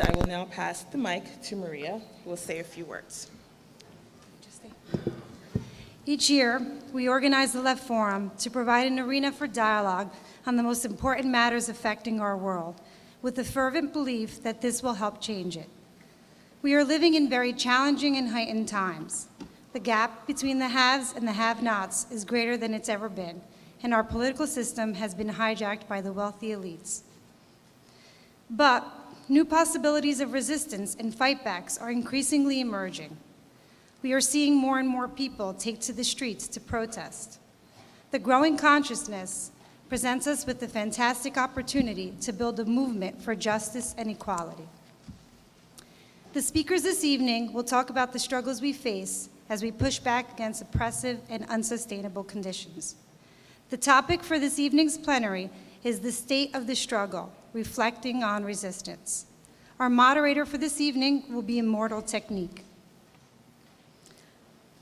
and I will now pass the mic to Maria, who will say a few words. Each year, we organize the Left Forum to provide an arena for dialogue on the most important matters affecting our world, with the fervent belief that this will help change it. We are living in very challenging and heightened times. The gap between the haves and the have-nots is greater than it's ever been, and our political system has been hijacked by the wealthy elites. But new possibilities of resistance and fightbacks are increasingly emerging. We are seeing more and more people take to the streets to protest. The growing consciousness presents us with the fantastic opportunity to build a movement for justice and equality. The speakers this evening will talk about the struggles we face as we push back against oppressive and unsustainable conditions. The topic for this evening's plenary is the state of the struggle, reflecting on resistance. Our moderator for this evening will be Immortal Technique.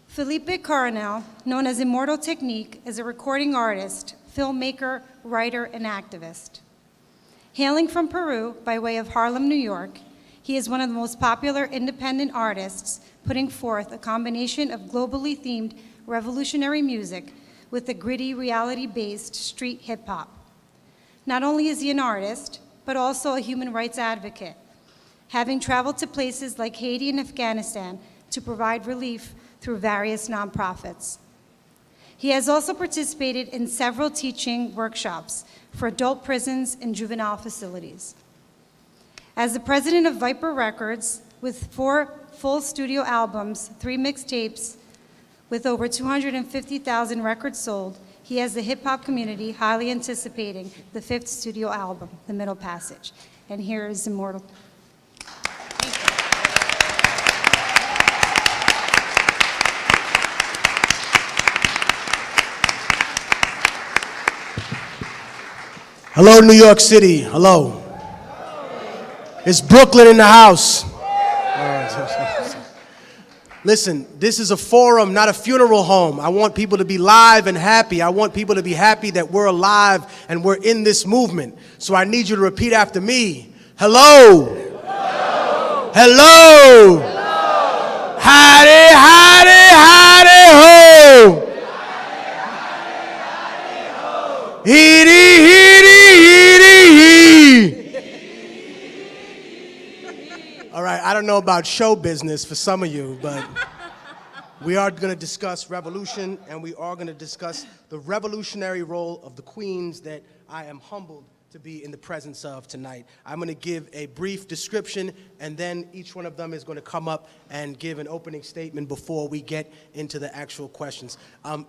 Felipe Coronel, known as Immortal Technique, is a recording artist, filmmaker, writer, and activist. Hailing from Peru by way of Harlem, New York, he is one of the most popular independent artists, putting forth a combination of globally themed revolutionary music with a gritty, reality-based street hip-hop. Not only is he an artist, but also a human rights advocate, having traveled to places like Haiti and Afghanistan to provide relief through various nonprofits. He has also participated in several teaching workshops for adult prisons and juvenile facilities. As the president of Viper Records, with 4 full studio albums, 3 mixtapes, with over 250,000 records sold, he has the hip-hop community highly anticipating the 5th studio album, The Middle Passage. And here is Immortal. Hello, New York City. Hello. It's Brooklyn in the house. Listen, this is a forum, not a funeral home. I want people to be live and happy. I want people to be happy that we're alive and we're in this movement. So I need you to repeat after me. Hello. Hello. Hello. Hello. Howdy, howdy, howdy, ho. Heedy, heedy, heedy, hee. All right, I don't know about show business for some of you, but we are going to discuss revolution, and we are going to discuss the revolutionary role of the queens that I am humbled to be in the presence of tonight. I'm going to give a brief description, and then each one of them is going to come up and give an opening statement before we get into the actual questions.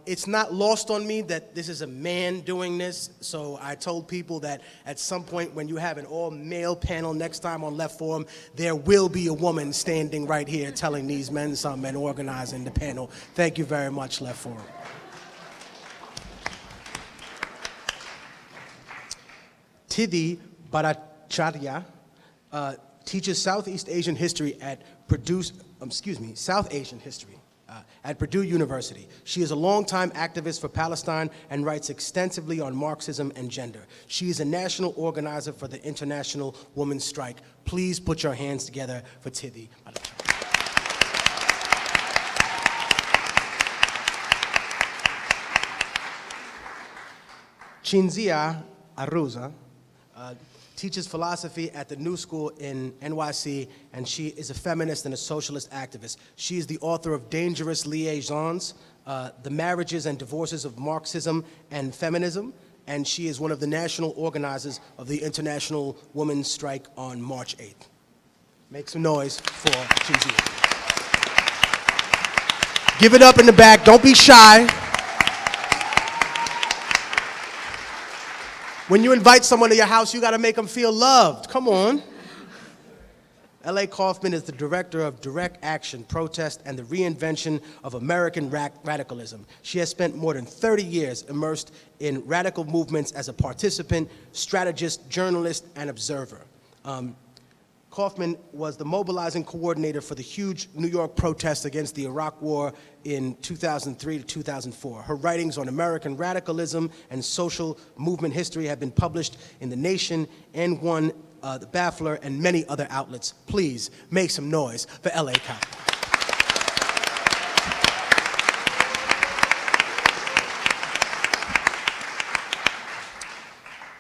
It's not lost on me that this is a man doing this, so I told people that at some point when you have an all-male panel next time on Left Forum, there will be a woman standing right here telling these men something and organizing the panel. Thank you very much, Left Forum. Tidhi Bhattacharya teaches Southeast Asian history at Purdue, South Asian history at Purdue University. She is a longtime activist for Palestine and writes extensively on Marxism and gender. She is a national organizer for the International Women's Strike. Please put your hands together for Tidhi Bhattacharya. Chinzia Arruza teaches philosophy at the New School in NYC, and she is a feminist and a socialist activist. She is the author of Dangerous Liaisons, The Marriages and Divorces of Marxism and Feminism, and she is one of the national organizers of the International Women's Strike on March 8th. Make some noise for Chinzia. Give it up in the back, don't be shy. When you invite someone to your house, you got to make them feel loved. Come on. L.A. Kaufman is the director of Direct Action, Protest, and the Reinvention of American Radicalism. She has spent more than 30 years immersed in radical movements as a participant, strategist, journalist, and observer. Kaufman was the mobilizing coordinator for the huge New York protests against the Iraq War in 2003 to 2004. Her writings on American radicalism and social movement history have been published in The Nation, N1, The Baffler, and many other outlets. Please make some noise for L.A. Kaufman.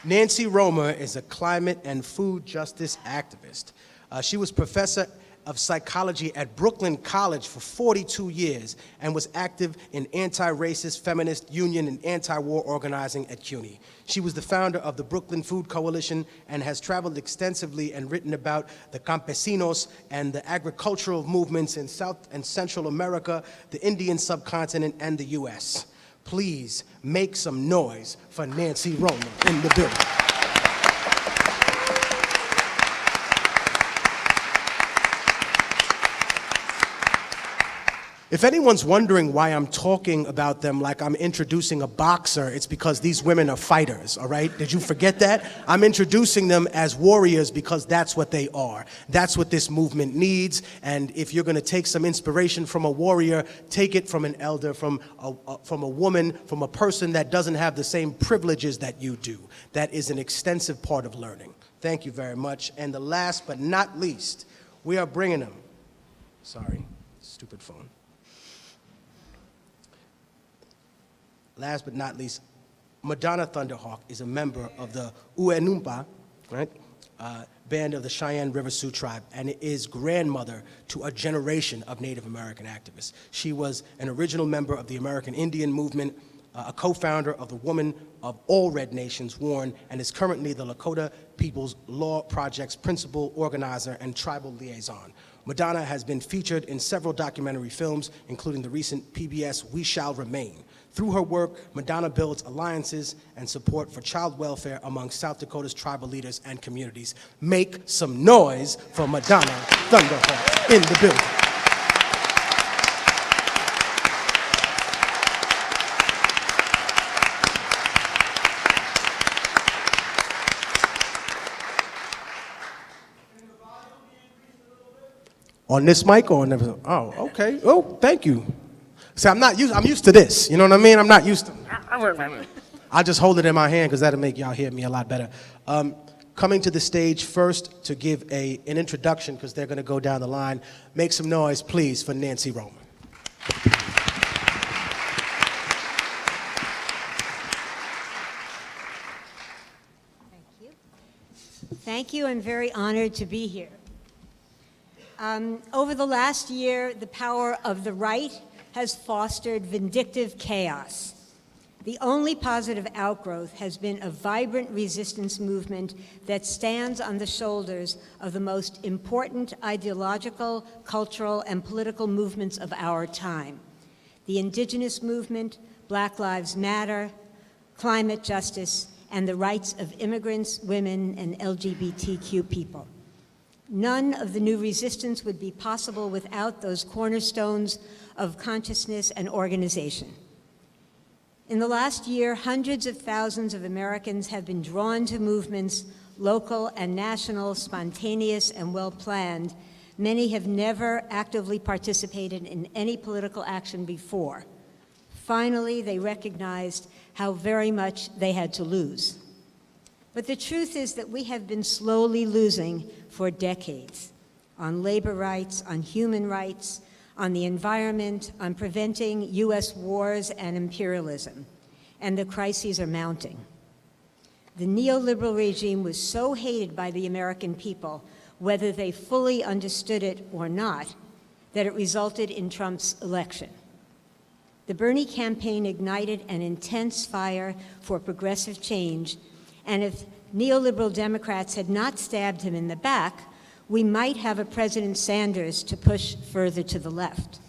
Nancy Romer is a climate and food justice activist. She was professor of psychology at Brooklyn College for 42 years and was active in anti-racist, feminist, union, and anti-war organizing at CUNY. She was the founder of the Brooklyn Food Coalition and has traveled extensively and written about the campesinos and the agricultural movements in South and Central America, the Indian subcontinent, and the US. Please make some noise for Nancy Romer in the building. If anyone's wondering why I'm talking about them like I'm introducing a boxer, it's because these women are fighters, all right? Did you forget that? I'm introducing them as warriors because that's what they are. That's what this movement needs, and if you're gonna take some inspiration from a warrior, take it from an elder, from a woman, from a person that doesn't have the same privileges that you do. That is an extensive part of learning. Thank you very much. And the last but not least, we are bringing them. Sorry, stupid phone. Last but not least, Madonna Thunderhawk is a member of the Uenumpa, right, band of the Cheyenne River Sioux tribe, and is grandmother to a generation of Native American activists. She was an original member of the American Indian movement, a co-founder of the Woman of All Red Nations, WARN, and is currently the Lakota People's Law Project's principal organizer and tribal liaison. Madonna has been featured in several documentary films, including the recent PBS We Shall Remain. Through her work, Madonna builds alliances and support for child welfare among South Dakota's tribal leaders and communities. Make some noise for Madonna Thunderhawk in the building. On this mic or on the, oh, okay. Oh, thank you. See, I'm used to this, you know what I mean? I'm not used to, I'll just hold it in my hand because that'll make y'all hear me a lot better. Coming to the stage first to give an introduction, because they're gonna go down the line, make some noise, please, for Nancy Romer. Thank you. Thank you, I'm very honored to be here. Over the last year, the power of the right has fostered vindictive chaos. The only positive outgrowth has been a vibrant resistance movement that stands on the shoulders of the most important ideological, cultural, and political movements of our time: the indigenous movement, Black Lives Matter, climate justice, and the rights of immigrants, women, and LGBTQ people. None of the new resistance would be possible without those cornerstones of consciousness and organization. In the last year, hundreds of thousands of Americans have been drawn to movements, local and national, spontaneous and well-planned. Many have never actively participated in any political action before. Finally, they recognized how very much they had to lose. But the truth is that we have been slowly losing for decades on labor rights, on human rights, on the environment, on preventing US wars and imperialism, and the crises are mounting. The neoliberal regime was so hated by the American people, whether they fully understood it or not, that it resulted in Trump's election. The Bernie campaign ignited an intense fire for progressive change, and if neoliberal Democrats had not stabbed him in the back, we might have a President Sanders to push further to the left.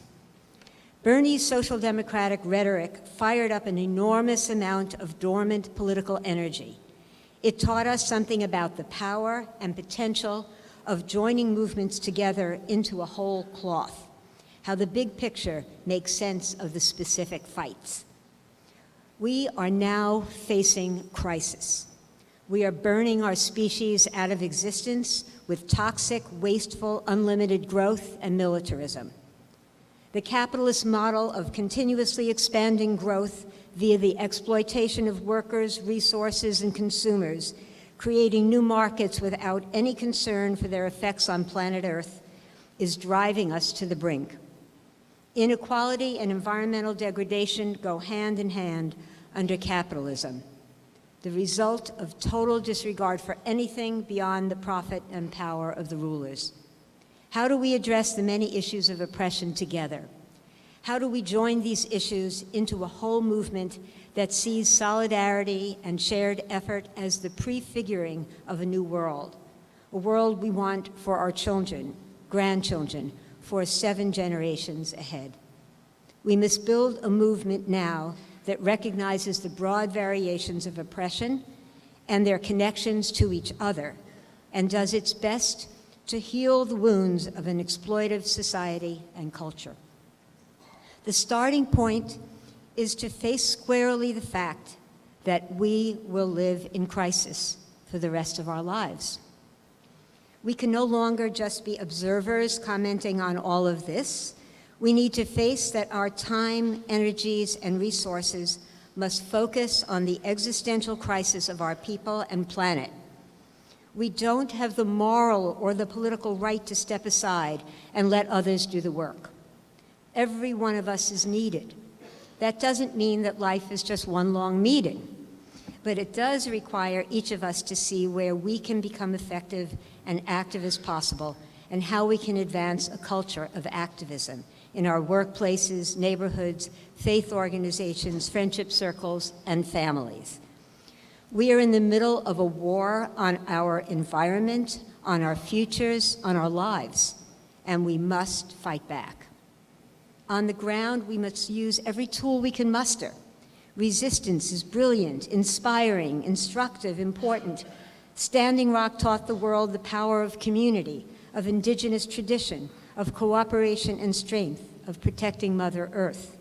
Bernie's social democratic rhetoric fired up an enormous amount of dormant political energy. It taught us something about the power and potential of joining movements together into a whole cloth, how the big picture makes sense of the specific fights. We are now facing crisis. We are burning our species out of existence with toxic, wasteful, unlimited growth and militarism. The capitalist model of continuously expanding growth via the exploitation of workers, resources, and consumers, creating new markets without any concern for their effects on planet Earth, is driving us to the brink. Inequality and environmental degradation go hand in hand under capitalism, the result of total disregard for anything beyond the profit and power of the rulers. How do we address the many issues of oppression together? How do we join these issues into a whole movement that sees solidarity and shared effort as the prefiguring of a new world, a world we want for our children, grandchildren, for 7 generations ahead? We must build a movement now that recognizes the broad variations of oppression and their connections to each other, and does its best to heal the wounds of an exploitive society and culture. The starting point is to face squarely the fact that we will live in crisis for the rest of our lives. We can no longer just be observers commenting on all of this. We need to face that our time, energies, and resources must focus on the existential crisis of our people and planet. We don't have the moral or the political right to step aside and let others do the work. Every one of us is needed. That doesn't mean that life is just one long meeting, but it does require each of us to see where we can become effective and active as possible, and how we can advance a culture of activism in our workplaces, neighborhoods, faith organizations, friendship circles, and families. We are in the middle of a war on our environment, on our futures, on our lives, and we must fight back. On the ground, we must use every tool we can muster. Resistance is brilliant, inspiring, instructive, important. Standing Rock taught the world the power of community, of indigenous tradition, of cooperation and strength, of protecting Mother Earth.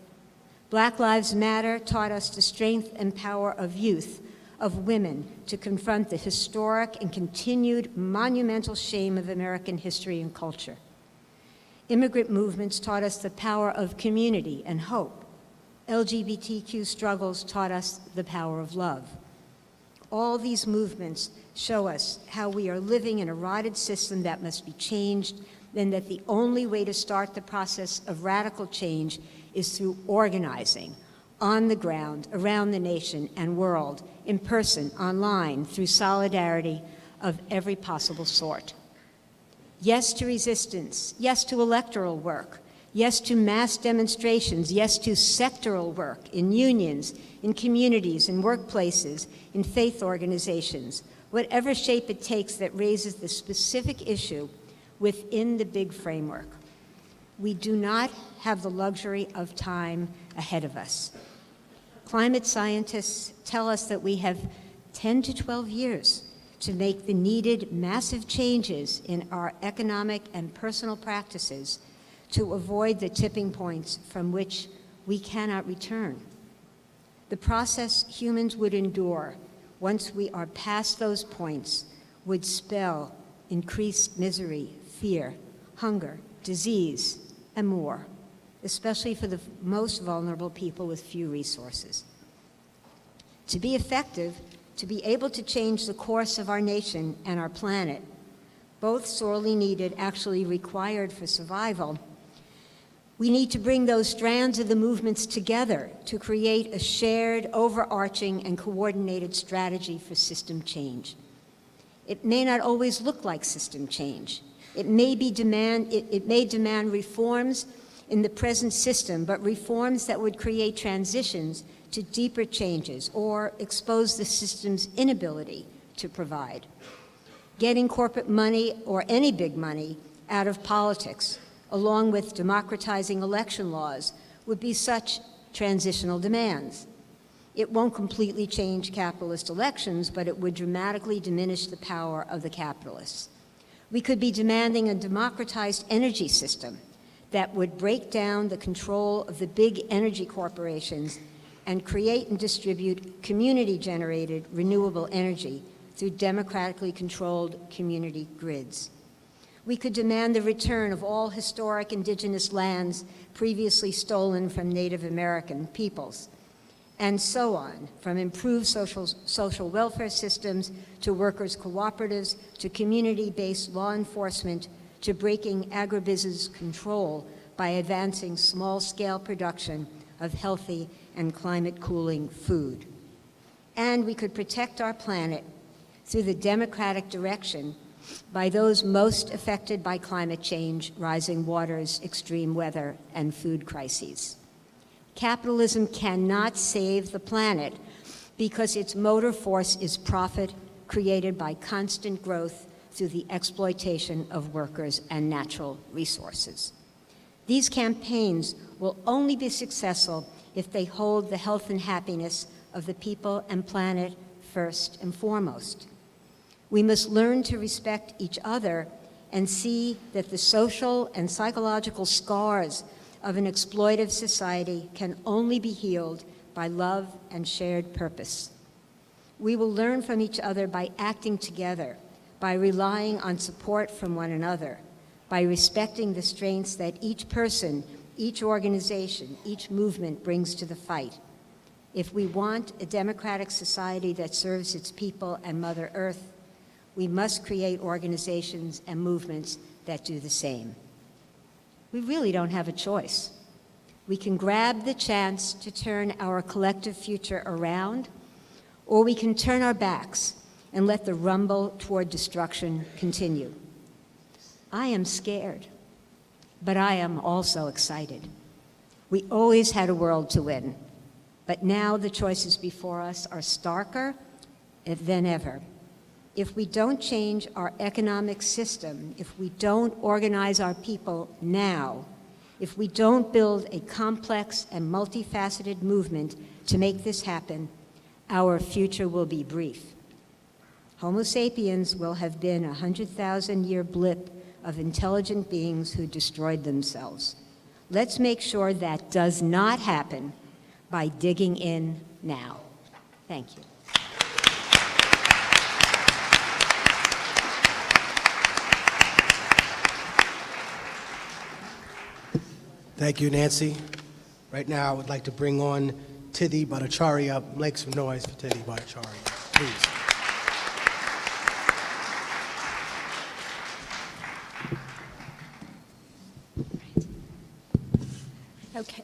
Black Lives Matter taught us the strength and power of youth, of women, to confront the historic and continued monumental shame of American history and culture. Immigrant movements taught us the power of community and hope. LGBTQ struggles taught us the power of love. All these movements show us how we are living in a rotted system that must be changed, and that the only way to start the process of radical change is through organizing on the ground, around the nation and world, in person, online, through solidarity of every possible sort. Yes to resistance, yes to electoral work, yes to mass demonstrations, yes to sectoral work in unions, in communities, in workplaces, in faith organizations, whatever shape it takes that raises the specific issue within the big framework. We do not have the luxury of time ahead of us. Climate scientists tell us that we have 10 to 12 years to make the needed massive changes in our economic and personal practices to avoid the tipping points from which we cannot return. The process humans would endure once we are past those points would spell increased misery, fear, hunger, disease, and more, especially for the most vulnerable people with few resources. To be effective, to be able to change the course of our nation and our planet, both sorely needed, actually required for survival, we need to bring those strands of the movements together to create a shared, overarching, and coordinated strategy for system change. It may not always look like system change. It may demand reforms in the present system, but reforms that would create transitions to deeper changes or expose the system's inability to provide. Getting corporate money, or any big money, out of politics, along with democratizing election laws, would be such transitional demands. It won't completely change capitalist elections, but it would dramatically diminish the power of the capitalists. We could be demanding a democratized energy system that would break down the control of the big energy corporations and create and distribute community-generated renewable energy through democratically controlled community grids. We could demand the return of all historic indigenous lands previously stolen from Native American peoples, and so on, from improved social welfare systems to workers' cooperatives to community-based law enforcement to breaking agribusiness control by advancing small-scale production of healthy and climate-cooling food. And we could protect our planet through the democratic direction by those most affected by climate change, rising waters, extreme weather, and food crises. Capitalism cannot save the planet because its motor force is profit created by constant growth through the exploitation of workers and natural resources. These campaigns will only be successful if they hold the health and happiness of the people and planet first and foremost. We must learn to respect each other and see that the social and psychological scars of an exploitive society can only be healed by love and shared purpose. We will learn from each other by acting together, by relying on support from one another, by respecting the strengths that each person, each organization, each movement brings to the fight. If we want a democratic society that serves its people and Mother Earth, we must create organizations and movements that do the same. We really don't have a choice. We can grab the chance to turn our collective future around, or we can turn our backs and let the rumble toward destruction continue. I am scared, but I am also excited. We always had a world to win, but now the choices before us are starker than ever. If we don't change our economic system, if we don't organize our people now, if we don't build a complex and multifaceted movement to make this happen, our future will be brief. Homo sapiens will have been a 100,000-year blip of intelligent beings who destroyed themselves. Let's make sure that does not happen by digging in now. Thank you. Thank you, Nancy. Right now, I would like to bring on Tidhi Bhattacharya. Make some noise for Tidhi Bhattacharya, please. Okay.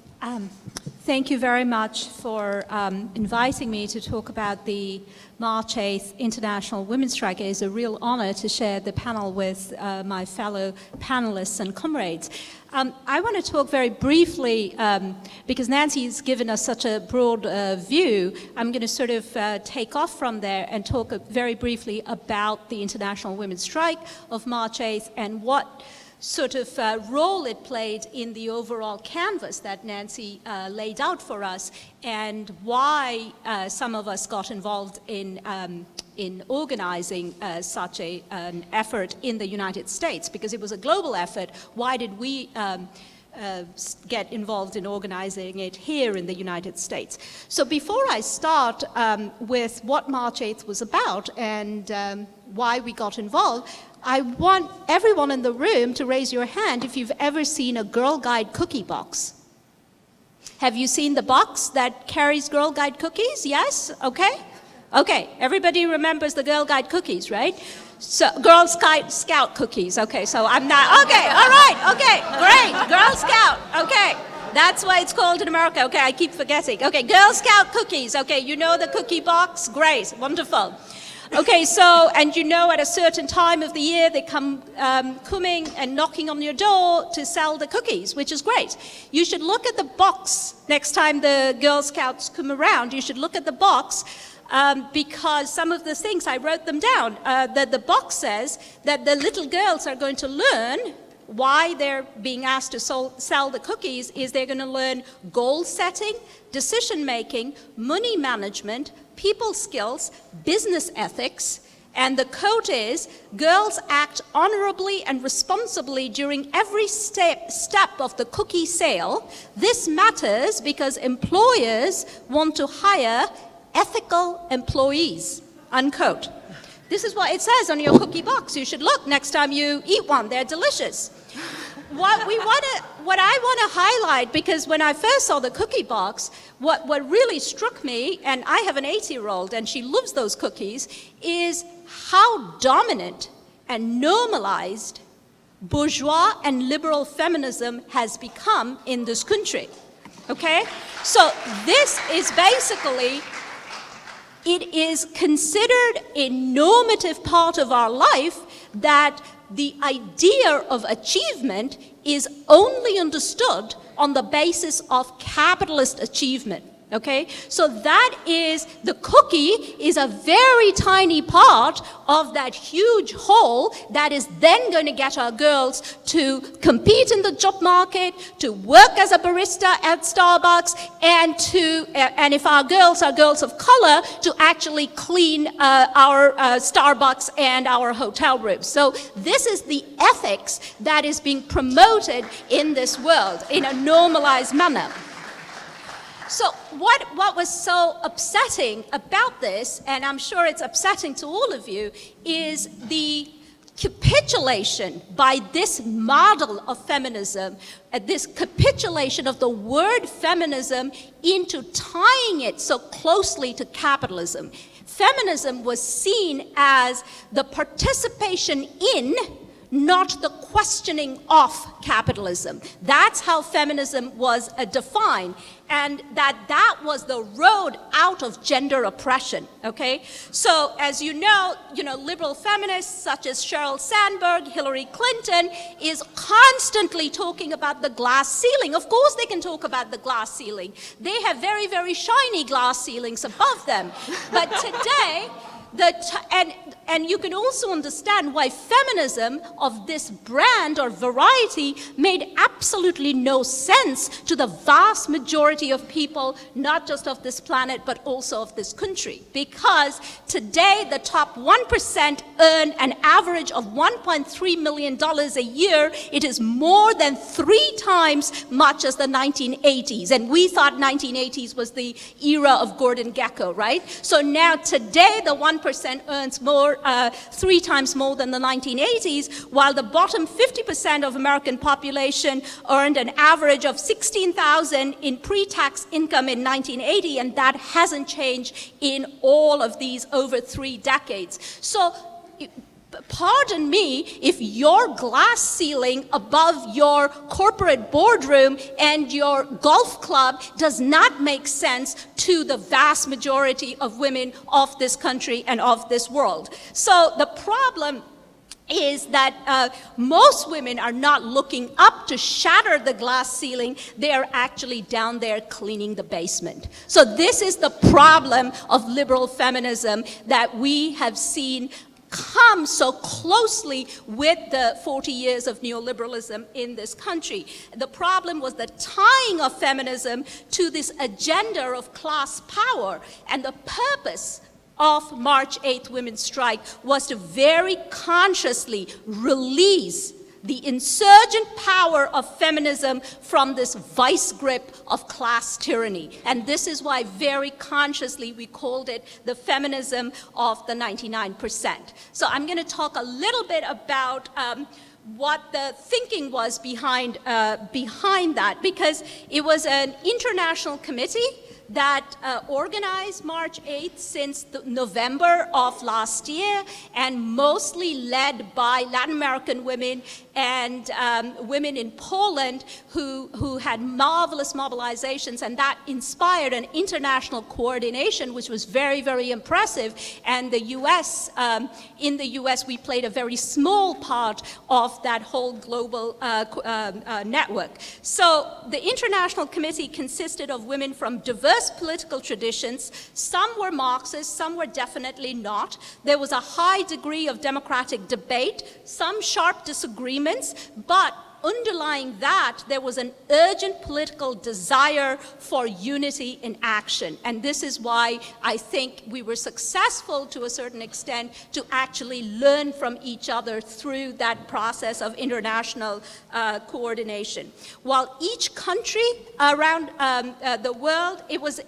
Thank you very much for inviting me to talk about the March 8th International Women's Strike. It is a real honor to share the panel with my fellow panelists and comrades. I want to talk very briefly, because Nancy's given us such a broad view, I'm going to sort of take off from there and talk very briefly about the International Women's Strike of March 8th and what sort of role it played in the overall canvas that Nancy laid out for us, and why some of us got involved in organizing such an effort in the United States, because it was a global effort. Why did we get involved in organizing it here in the United States? So before I start with what March 8th was about and why we got involved, I want everyone in the room to raise your hand if you've ever seen a Girl Guide cookie box. Have you seen the box that carries Girl Guide cookies? Yes? Okay? Okay, everybody remembers the Girl Guide cookies, right? So, Girl Scout cookies. Okay, so I'm not, okay, all right, okay, great, Girl Scout, okay. That's why it's called in America. Okay, I keep forgetting. Okay, Girl Scout cookies. Okay, you know the cookie box? Great, wonderful. Okay, so, and you know at a certain time of the year they come coming and knocking on your door to sell the cookies, which is great. You should look at the box next time the Girl Scouts come around. You should look at the box because some of the things, I wrote them down, that the box says that the little girls are going to learn why they're being asked to sell the cookies is they're going to learn goal setting, decision making, money management, people skills, business ethics, and the quote is, girls act honorably and responsibly during every step of the cookie sale. This matters because employers want to hire ethical employees, unquote. This is what it says on your cookie box. You should look next time you eat one. They're delicious. What I want to highlight, because when I first saw the cookie box, what really struck me, and I have an 8-year-old and she loves those cookies, is how dominant and normalized bourgeois and liberal feminism has become in this country. Okay? So this is basically, it is considered a normative part of our life that the idea of achievement is only understood on the basis of capitalist achievement. Okay, so that is, the cookie is a very tiny part of that huge whole that is then going to get our girls to compete in the job market, to work as a barista at Starbucks, and if our girls are girls of color, to actually clean our Starbucks and our hotel rooms. So this is the ethics that is being promoted in this world in a normalized manner. So what was so upsetting about this, and I'm sure it's upsetting to all of you, is the capitulation by this model of feminism, this capitulation of the word feminism into tying it so closely to capitalism. Feminism was seen as the participation in, not the questioning of capitalism. That's how feminism was defined, and that was the road out of gender oppression, okay? So as you know, liberal feminists such as Sheryl Sandberg, Hillary Clinton, is constantly talking about the glass ceiling. Of course they can talk about the glass ceiling. They have very, very shiny glass ceilings above them. But today, and you can also understand why feminism of this brand or variety made absolutely no sense to the vast majority of people, not just of this planet, but also of this country. Because today, the top 1% earn an average of $1.3 million a year. It is more than 3 times much as the 1980s. And we thought 1980s was the era of Gordon Gekko, right? So now today, the 1% earns more, 3 times more than the 1980s, while the bottom 50% of American population earned an average of $16,000 in pre-tax income in 1980, and that hasn't changed in all of these over 3 decades. So, pardon me, if your glass ceiling above your corporate boardroom and your golf club does not make sense to the vast majority of women of this country and of this world. So the problem is that most women are not looking up to shatter the glass ceiling. They are actually down there cleaning the basement. So this is the problem of liberal feminism that we have seen come so closely with the 40 years of neoliberalism in this country. The problem was the tying of feminism to this agenda of class power, and the purpose of March 8th Women's Strike was to very consciously release the insurgent power of feminism from this vice grip of class tyranny. And this is why very consciously we called it the feminism of the 99%. So I'm going to talk a little bit about what the thinking was behind that, because it was an international committee that organized March 8th since November of last year, and mostly led by Latin American women and women in Poland who had marvelous mobilizations, and that inspired an international coordination which was very, very impressive. And the US, in the US, we played a very small part of that whole global network. So the International Committee consisted of women from diverse political traditions. Some were Marxist, some were definitely not. There was a high degree of democratic debate, some sharp disagreements, but underlying that, there was an urgent political desire for unity in action. And this is why I think we were successful to a certain extent to actually learn from each other through that process of international coordination. While each country around the world, it was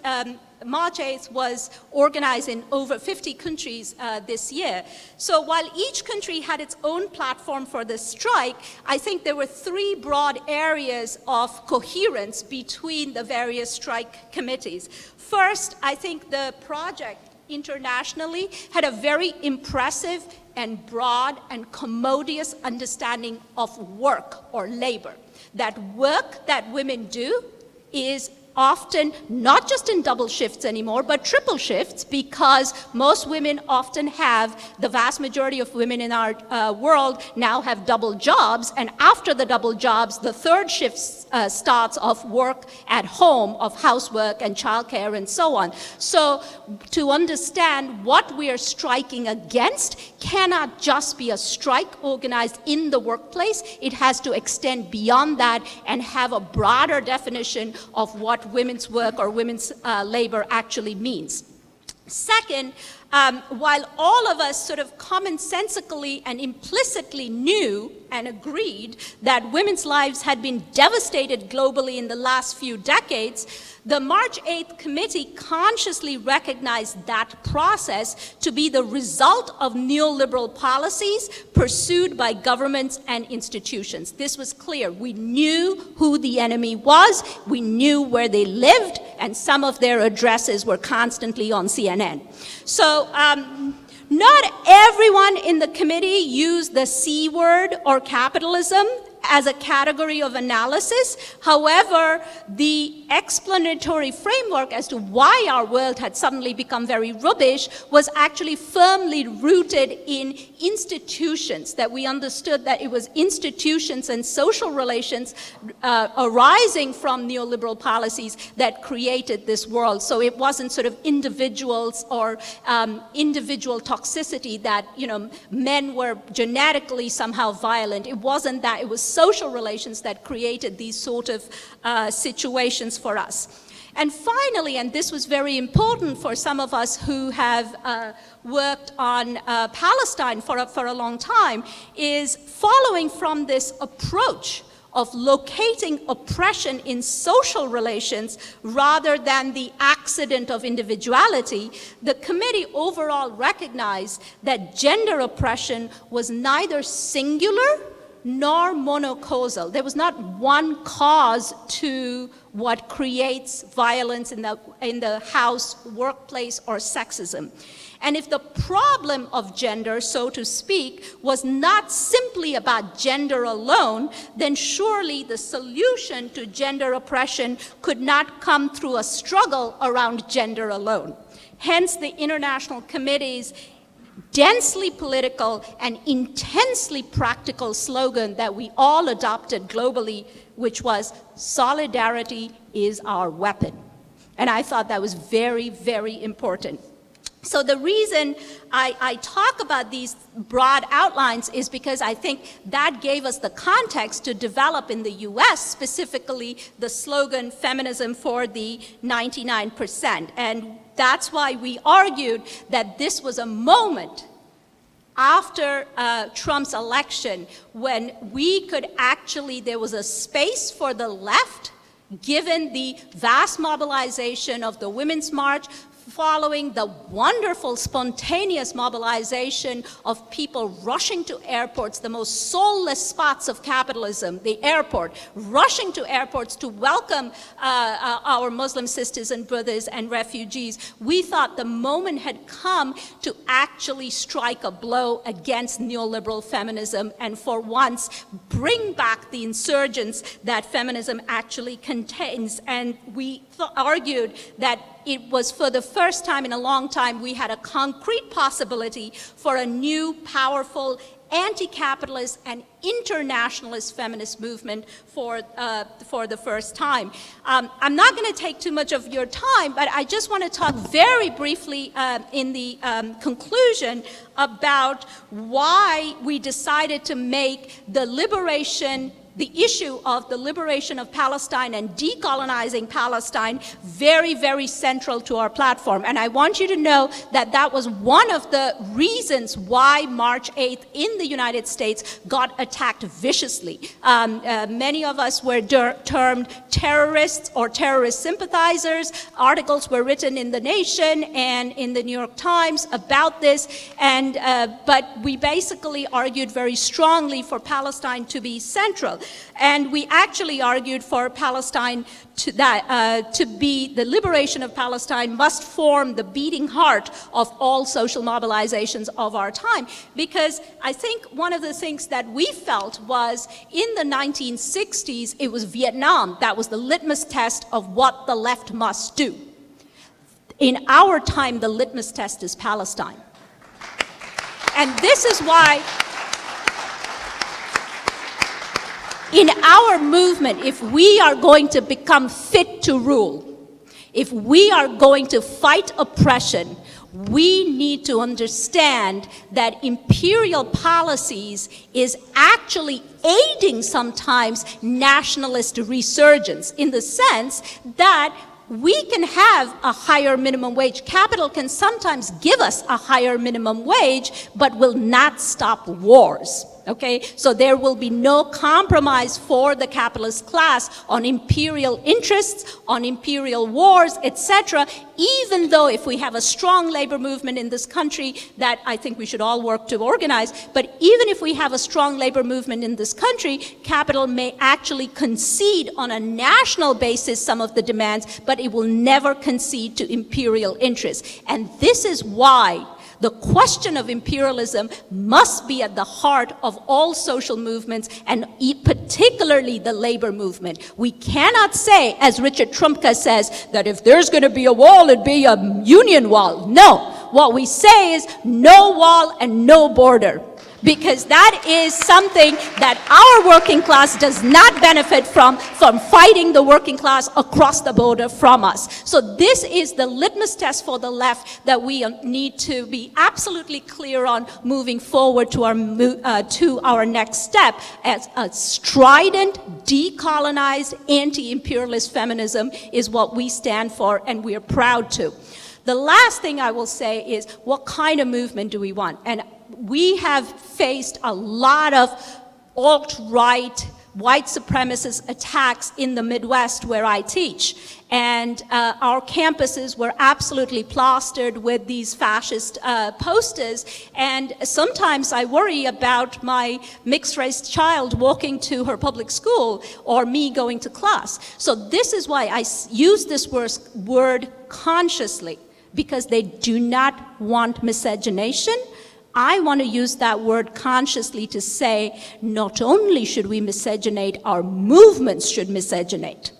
March 8th was organized in over 50 countries this year. So while each country had its own platform for the strike, I think there were three broad areas of coherence between the various strike committees. First, I think the project internationally had a very impressive and broad and commodious understanding of work or labor. That work that women do is often not just in double shifts anymore, but triple shifts, because most women often have, the vast majority of women in our world now have double jobs, and after the double jobs, the third shift starts of work at home, of housework and childcare and so on. So to understand what we are striking against cannot just be a strike organized in the workplace. It has to extend beyond that and have a broader definition of what women's work or women's labor actually means. Second, while all of us sort of commonsensically and implicitly knew and agreed that women's lives had been devastated globally in the last few decades, the March 8th committee consciously recognized that process to be the result of neoliberal policies pursued by governments and institutions. This was clear. We knew who the enemy was, we knew where they lived, and some of their addresses were constantly on CNN. So not everyone in the committee used the C word or capitalism as a category of analysis. However, the explanatory framework as to why our world had suddenly become very rubbish was actually firmly rooted in institutions, that we understood that it was institutions and social relations arising from neoliberal policies that created this world. So it wasn't sort of individuals or individual toxicity that, men were genetically somehow violent. It wasn't that. It was social relations that created these sort of situations for us. And finally, and this was very important for some of us who have worked on Palestine for a long time, is following from this approach of locating oppression in social relations rather than the accident of individuality, the committee overall recognized that gender oppression was neither singular nor monocausal. There was not one cause to what creates violence in the house, workplace, or sexism. And if the problem of gender, so to speak, was not simply about gender alone, then surely the solution to gender oppression could not come through a struggle around gender alone. Hence, the international committee's densely political and intensely practical slogan that we all adopted globally, which was, "Solidarity is our weapon." And I thought that was very, very important. So the reason I talk about these broad outlines is because I think that gave us the context to develop in the US, specifically the slogan, "Feminism for the 99%. And that's why we argued that this was a moment after Trump's election when we could actually, there was a space for the left, given the vast mobilization of the Women's March, following the wonderful spontaneous mobilization of people rushing to airports, the most soulless spots of capitalism, the airport, rushing to airports to welcome our Muslim sisters and brothers and refugees. We thought the moment had come to actually strike a blow against neoliberal feminism and for once bring back the insurgents that feminism actually contains. And we argued that it was for the first time in a long time we had a concrete possibility for a new, powerful, anti-capitalist and internationalist feminist movement for the first time. I'm not going to take too much of your time, but I just want to talk very briefly in the conclusion about why we decided to make the liberation the issue of the liberation of Palestine and decolonizing Palestine very, very central to our platform. And I want you to know that that was one of the reasons why March 8th in the United States got attacked viciously. Many of us were termed terrorists or terrorist sympathizers. Articles were written in The Nation and in the New York Times about this, and but we basically argued very strongly for Palestine to be central. And we actually argued for Palestine to be the liberation of Palestine must form the beating heart of all social mobilizations of our time. Because I think one of the things that we felt was in the 1960s, it was Vietnam that was the litmus test of what the left must do. In our time, the litmus test is Palestine. And this is why in our movement, if we are going to become fit to rule, if we are going to fight oppression, we need to understand that imperial policies is actually aiding sometimes nationalist resurgence, in the sense that we can have a higher minimum wage. Capital can sometimes give us a higher minimum wage, but will not stop wars. Okay, so there will be no compromise for the capitalist class on imperial interests, on imperial wars, etc., even though if we have a strong labor movement in this country that I think we should all work to organize, but even if we have a strong labor movement in this country, capital may actually concede on a national basis some of the demands, but it will never concede to imperial interests. And this is why the question of imperialism must be at the heart of all social movements, and particularly the labor movement. We cannot say, as Richard Trumka says, that if there's going to be a wall, it'd be a union wall. No. What we say is no wall and no border, because that is something that our working class does not benefit from fighting the working class across the border from us. So this is the litmus test for the left that we need to be absolutely clear on moving forward to our next step, as a strident, decolonized, anti-imperialist feminism is what we stand for, and we are proud to. The last thing I will say is, what kind of movement do we want? And we have faced a lot of alt-right, white supremacist attacks in the Midwest where I teach. And our campuses were absolutely plastered with these fascist posters. And sometimes I worry about my mixed-race child walking to her public school or me going to class. So this is why I use this word consciously, because they do not want miscegenation. I want to use that word consciously to say, not only should we miscegenate, our movements should miscegenate.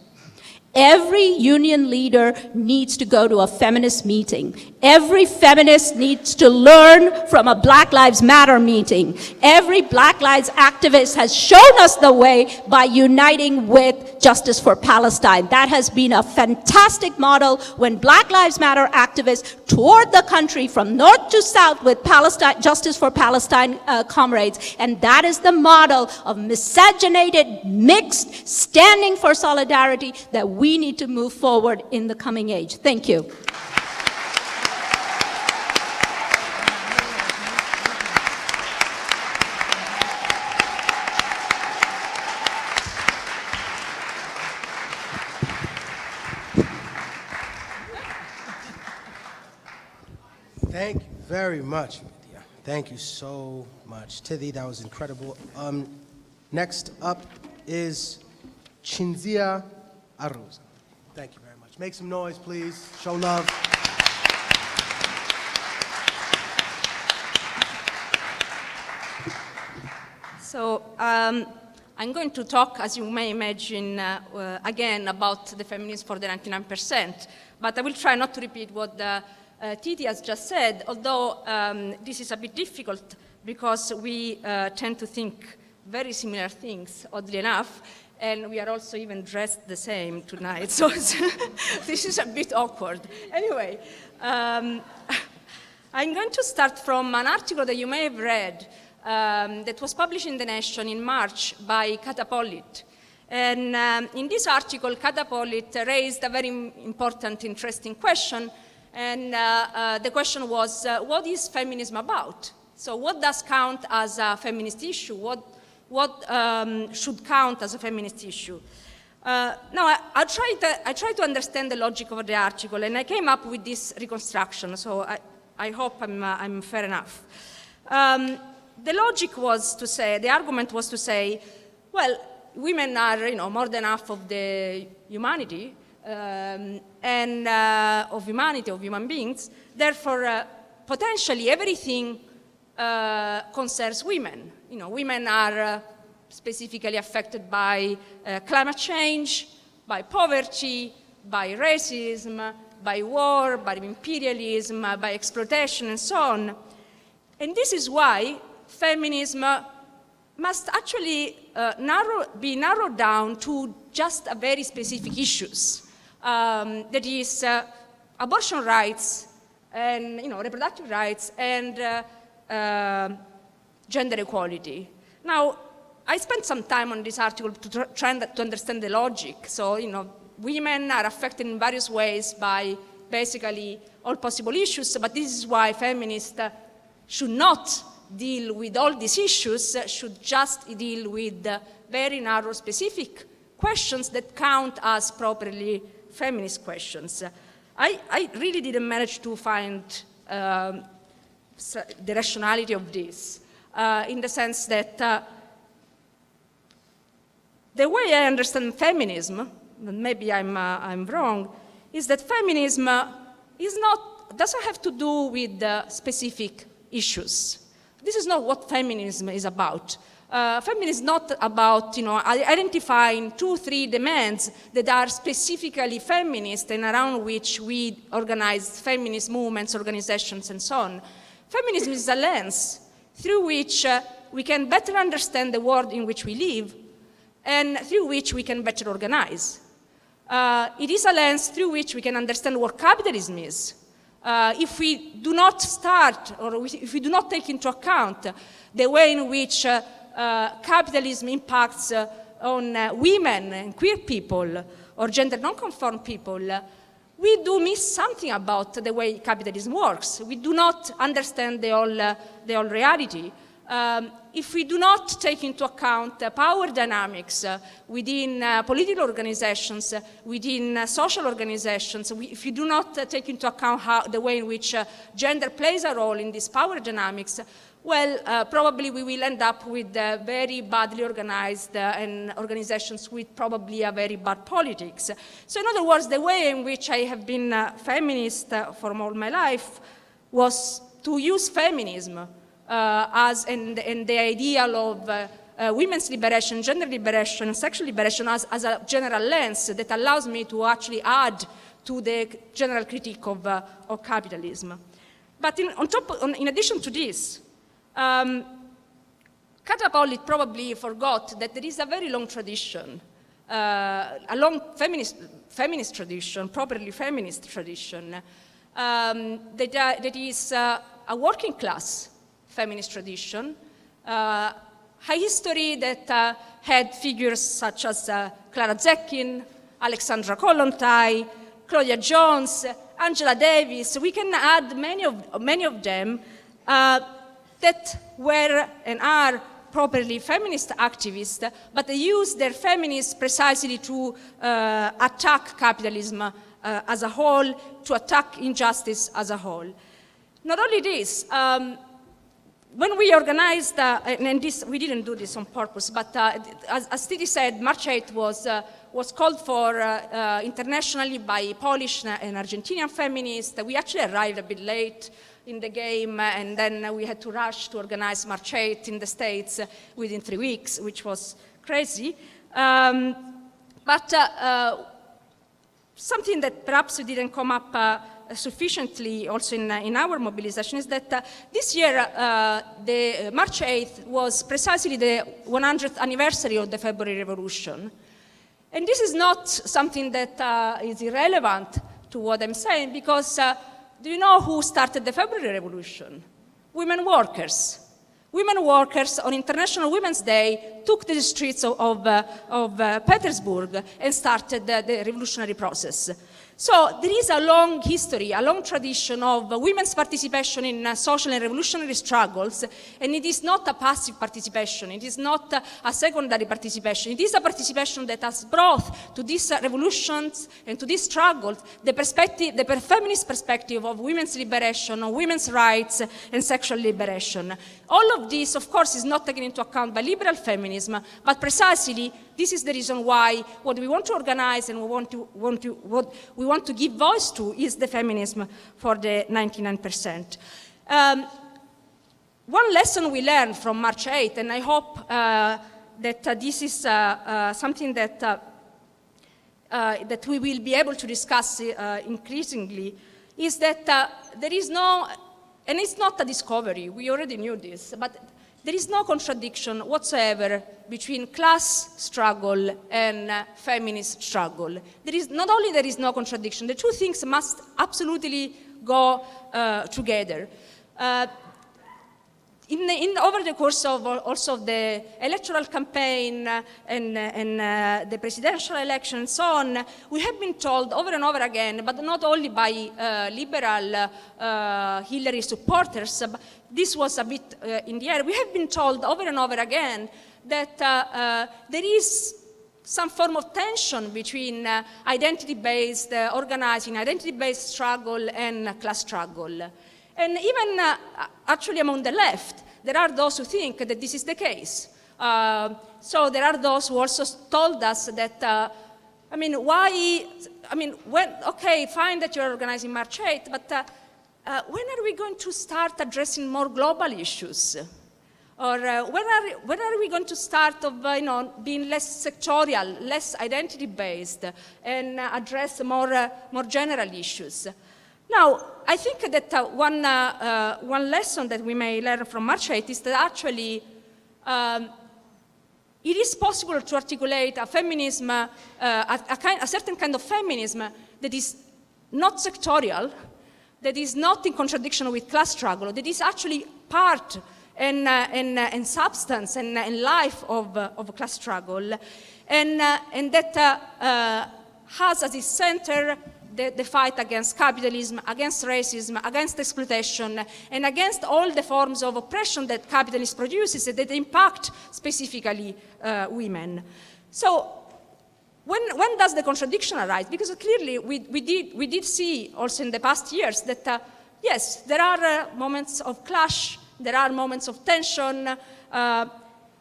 Every union leader needs to go to a feminist meeting. Every feminist needs to learn from a Black Lives Matter meeting. Every Black Lives activist has shown us the way by uniting with Justice for Palestine. That has been a fantastic model when Black Lives Matter activists toured the country from north to south with Palestine, Justice for Palestine comrades. And that is the model of miscegenated, mixed, standing for solidarity that we need to move forward in the coming age. Thank you. Thank you very much, Vidya. Thank you so much. Tithi, that was incredible. Next up is Chinzia Arruza. Thank you very much. Make some noise, please. Show love. So I'm going to talk, as you may imagine, again about the feminists for the 99%, but I will try not to repeat what Titi has just said, although this is a bit difficult because we tend to think very similar things, oddly enough, and we are also even dressed the same tonight, so this is a bit awkward. Anyway, I'm going to start from an article that you may have read that was published in The Nation in March by Catapolit. And in this article, Catapolit raised a very important, interesting question. And the question was, what is feminism about? So what does count as a feminist issue? What should count as a feminist issue? Now, I tried to understand the logic of the article, and I came up with this reconstruction, so I hope I'm fair enough. The logic was to say, the argument was to say, well, women are, more than half of the humanity, and of human beings. Therefore, potentially everything concerns women. Women are specifically affected by climate change, by poverty, by racism, by war, by imperialism, by exploitation, and so on. And this is why feminism must actually be narrowed down to just a very specific issues. That is abortion rights and reproductive rights and gender equality. Now, I spent some time on this article to try to understand the logic. So, women are affected in various ways by basically all possible issues, but this is why feminists should not deal with all these issues, should just deal with very narrow specific questions that count as properly feminist questions. I really didn't manage to find the rationality of this, in the sense that the way I understand feminism, and maybe I'm wrong, is that feminism doesn't have to do with specific issues. This is not what feminism is about. Feminism is not about identifying 2-3 demands that are specifically feminist and around which we organize feminist movements, organizations, and so on. Feminism is a lens through which we can better understand the world in which we live and through which we can better organize. It is a lens through which we can understand what capitalism is. If we do not start, or if we do not take into account the way in which capitalism impacts on women and queer people or gender non-conform people, we do miss something about the way capitalism works. We do not understand the whole reality. If we do not take into account power dynamics within political organizations, within social organizations, if we do not take into account the way in which gender plays a role in these power dynamics, well, probably we will end up with very badly organized and organizations with probably a very bad politics. So in other words, the way in which I have been feminist for all my life was to use feminism and the ideal of women's liberation, gender liberation, sexual liberation as a general lens that allows me to actually add to the general critique of capitalism. But in addition to this, Catapolit probably forgot that there is a very long tradition, a long feminist tradition, properly feminist tradition, that is a working class feminist tradition, a history that had figures such as Clara Zetkin, Alexandra Kollontai, Claudia Jones, Angela Davis. We can add many of them that were and are properly feminist activists, but they use their feminism precisely to attack capitalism as a whole, to attack injustice as a whole. Not only this, when we organized, and this, we didn't do this on purpose, but as Titi said, March 8th was called for internationally by Polish and Argentinian feminists. We actually arrived a bit late in the game, and then we had to rush to organize March 8th in the States within 3 weeks, which was crazy. But something that perhaps didn't come up sufficiently also in our mobilization is that this year the March 8th was precisely the 100th anniversary of the February Revolution. And this is not something that is irrelevant to what I'm saying, because do you know who started the February Revolution? Women workers. women workers on International Women's Day took to the streets of Petersburg and started the revolutionary process. So there is a long history, a long tradition of women's participation in social and revolutionary struggles, and it is not a passive participation, it is not a secondary participation, it is a participation that has brought to these revolutions and to these struggles the feminist perspective of women's liberation, of women's rights and sexual liberation. All of this, of course, is not taken into account by liberal feminism, but precisely this is the reason why what we want to organize and what we want to give voice to is the feminism for the 99%. One lesson we learned from March 8th, and I hope that this is something that we will be able to discuss increasingly, is that there is no, and it's not a discovery, we already knew this, but there is no contradiction whatsoever between class struggle and feminist struggle. Not only there is no contradiction, the two things must absolutely go together. Over the course of also the electoral campaign and the presidential election and so on, we have been told over and over again, but not only by liberal Hillary supporters, but this was a bit in the air, we have been told over and over again that there is some form of tension between identity-based organizing, identity-based struggle and class struggle. And even actually among the left, there are those who think that this is the case. So there are those who also told us that, okay, fine that you're organizing March 8th, but when are we going to start addressing more global issues? Or when are we going to start of being less sectorial, less identity-based, and address more general issues? Now, I think that one lesson that we may learn from March 8th is that actually it is possible to articulate a feminism, a certain kind of feminism that is not sectorial, that is not in contradiction with class struggle, that is actually part and substance and life of class struggle, and that has as its center the fight against capitalism, against racism, against exploitation, and against all the forms of oppression that capitalism produces that impact specifically women. So when does the contradiction arise? Because clearly we did see also in the past years that yes, there are moments of clash, there are moments of tension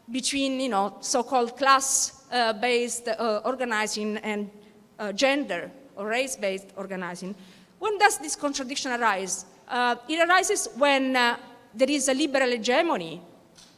between so-called class-based organizing and gender or race-based organizing. When does this contradiction arise? It arises when there is a liberal hegemony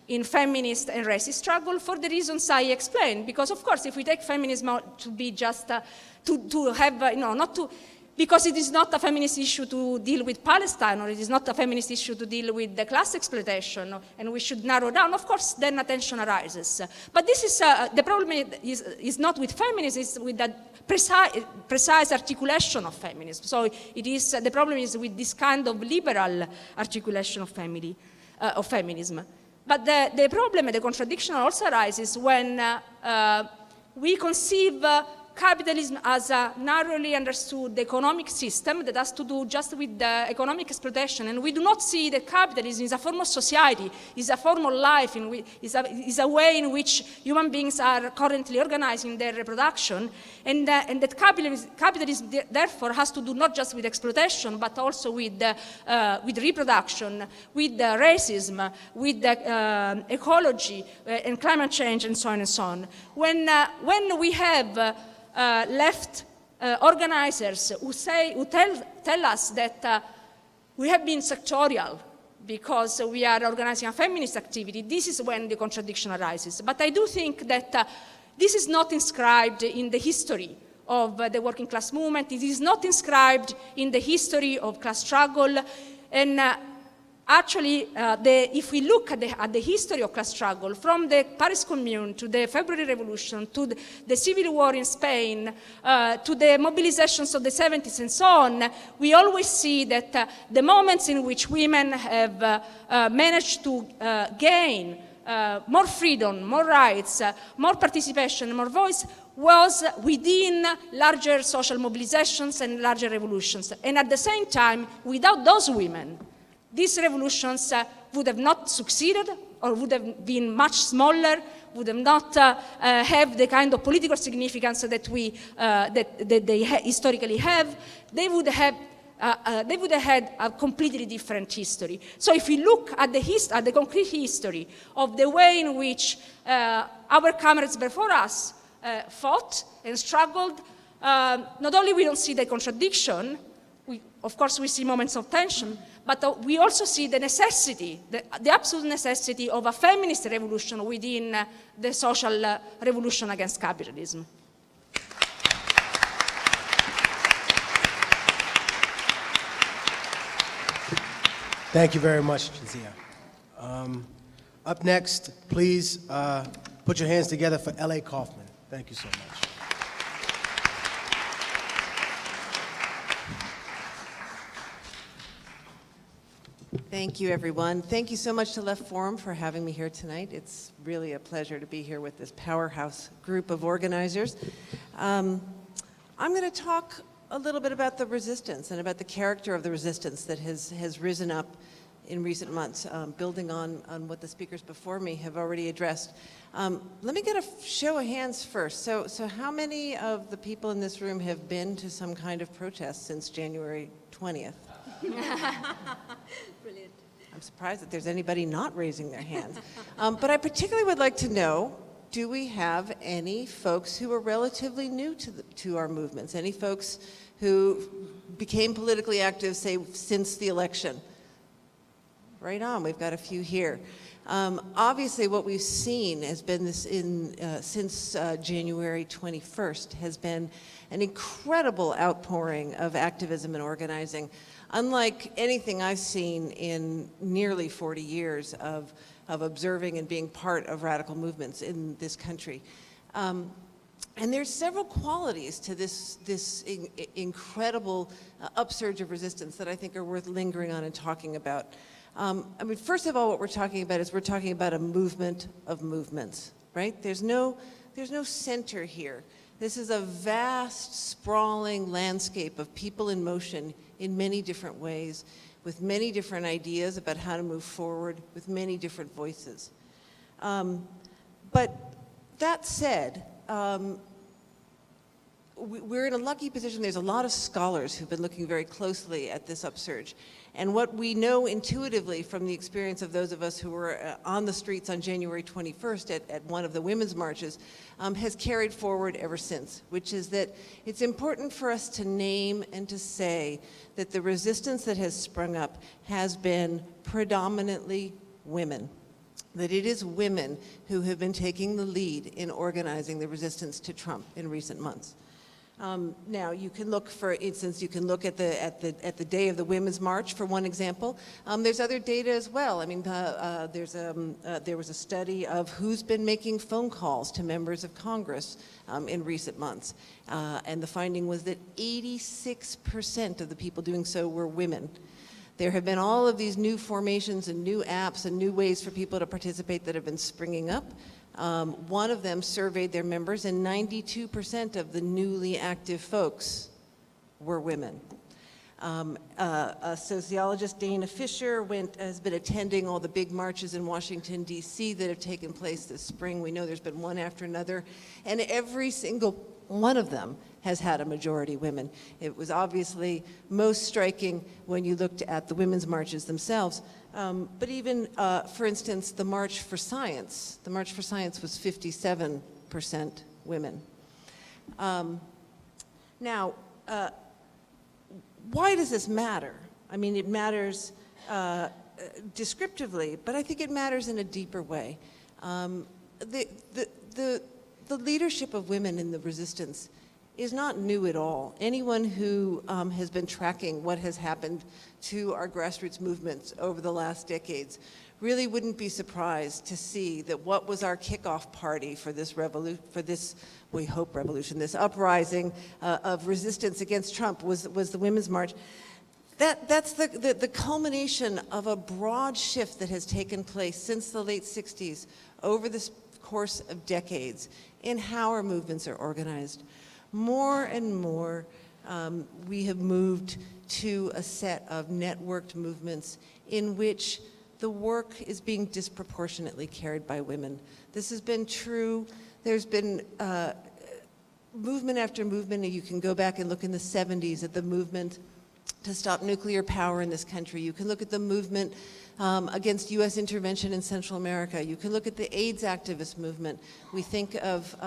in feminist and racist struggle for the reasons I explained. Because of course, if we take feminism to be just to have, not to, because it is not a feminist issue to deal with Palestine, or it is not a feminist issue to deal with the class exploitation, and we should narrow down, of course, then a tension arises. But this is, the problem is not with feminism, it's with that precise articulation of feminism. So it is, the problem is with this kind of liberal articulation of feminism. But the problem and the contradiction also arises when we conceive capitalism as a narrowly understood economic system that has to do just with the economic exploitation, and we do not see that capitalism is a form of society, is a form of life, is a way in which human beings are currently organizing their reproduction, and that capitalism therefore has to do not just with exploitation, but also with reproduction, with racism, with ecology and climate change, and so on and so on. When we have left organizers who tell us that we have been sectorial because we are organizing a feminist activity, this is when the contradiction arises. But I do think that this is not inscribed in the history of the working class movement. It is not inscribed in the history of class struggle. And Actually, if we look at the history of class struggle, from the Paris Commune to the February Revolution to the Civil War in Spain to the mobilizations of the 70s and so on, we always see that the moments in which women have managed to gain more freedom, more rights, more participation, more voice, was within larger social mobilizations and larger revolutions. And at the same time, without those women, these revolutions would have not succeeded, or would have been much smaller, would have not have the kind of political significance that they historically have. They would have had a completely different history. So if we look at the concrete history of the way in which our comrades before us fought and struggled, not only we don't see the contradiction, of course we see moments of tension, but we also see the necessity, the absolute necessity of a feminist revolution within the social revolution against capitalism. Thank you very much, Jazia. Up next, please put your hands together for L.A. Kaufman. Thank you so much. Thank you, everyone. Thank you so much to Left Forum for having me here tonight. It's really a pleasure to be here with this powerhouse group of organizers. I'm going to talk a little bit about the resistance and about the character of the resistance that has risen up in recent months, building on what the speakers before me have already addressed. Let me get a show of hands first. So how many of the people in this room have been to some kind of protest since January 20th? Brilliant. I'm surprised that there's anybody not raising their hands. But I particularly would like to know, do we have any folks who are relatively new to our movements? Any folks who became politically active, say, since the election? Right on, we've got a few here. Obviously, what we've seen has been this since January 21st has been an incredible outpouring of activism and organizing, unlike anything I've seen in nearly 40 years of observing and being part of radical movements in this country. And there's several qualities to this incredible upsurge of resistance that I think are worth lingering on and talking about. I mean, first of all, what we're talking about is we're talking about a movement of movements, right? There's no center here. This is a vast, sprawling landscape of people in motion in many different ways, with many different ideas about how to move forward, with many different voices. But that said, we're in a lucky position. There's a lot of scholars who've been looking very closely at this upsurge. And what we know intuitively from the experience of those of us who were on the streets on January 21st at one of the women's marches has carried forward ever since, which is that it's important for us to name and to say that the resistance that has sprung up has been predominantly women. That it is women who have been taking the lead in organizing the resistance to Trump in recent months. Now, you can look, for instance, you can look at the day of the Women's March for one example. There's other data as well. I mean, there was a study of who's been making phone calls to members of Congress in recent months, and the finding was that 86% of the people doing so were women. There have been all of these new formations and new apps and new ways for people to participate that have been springing up. One of them surveyed their members, and 92% of the newly active folks were women. A sociologist, Dana Fisher, has been attending all the big marches in Washington, D.C. that have taken place this spring. We know there's been one after another, and every single one of them has had a majority women. It was obviously most striking when you looked at the women's marches themselves. But even, for instance, the March for Science. The March for Science was 57% women. Now, why does this matter? I mean, it matters descriptively, but I think it matters in a deeper way. The leadership of women in the resistance is not new at all. Anyone who has been tracking what has happened to our grassroots movements over the last decades really wouldn't be surprised to see that what was our kickoff party for this we hope revolution, this uprising of resistance against Trump was the Women's March. That's the culmination of a broad shift that has taken place since the late 60s over this course of decades in how our movements are organized. More and more, we have moved to a set of networked movements in which the work is being disproportionately carried by women. This has been true. There's been movement after movement, and you can go back and look in the 70s at the movement to stop nuclear power in this country. You can look at the movement against U.S. intervention in Central America. You can look at the AIDS activist movement. We think of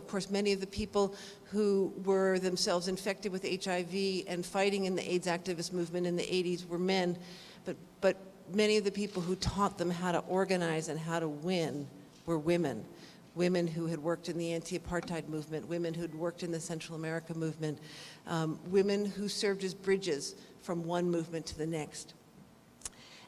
course, many of the people who were themselves infected with HIV and fighting in the AIDS activist movement in the 80s were men, but many of the people who taught them how to organize and how to win were women. Women who had worked in the anti-apartheid movement, women who had worked in the Central America movement, women who served as bridges from one movement to the next.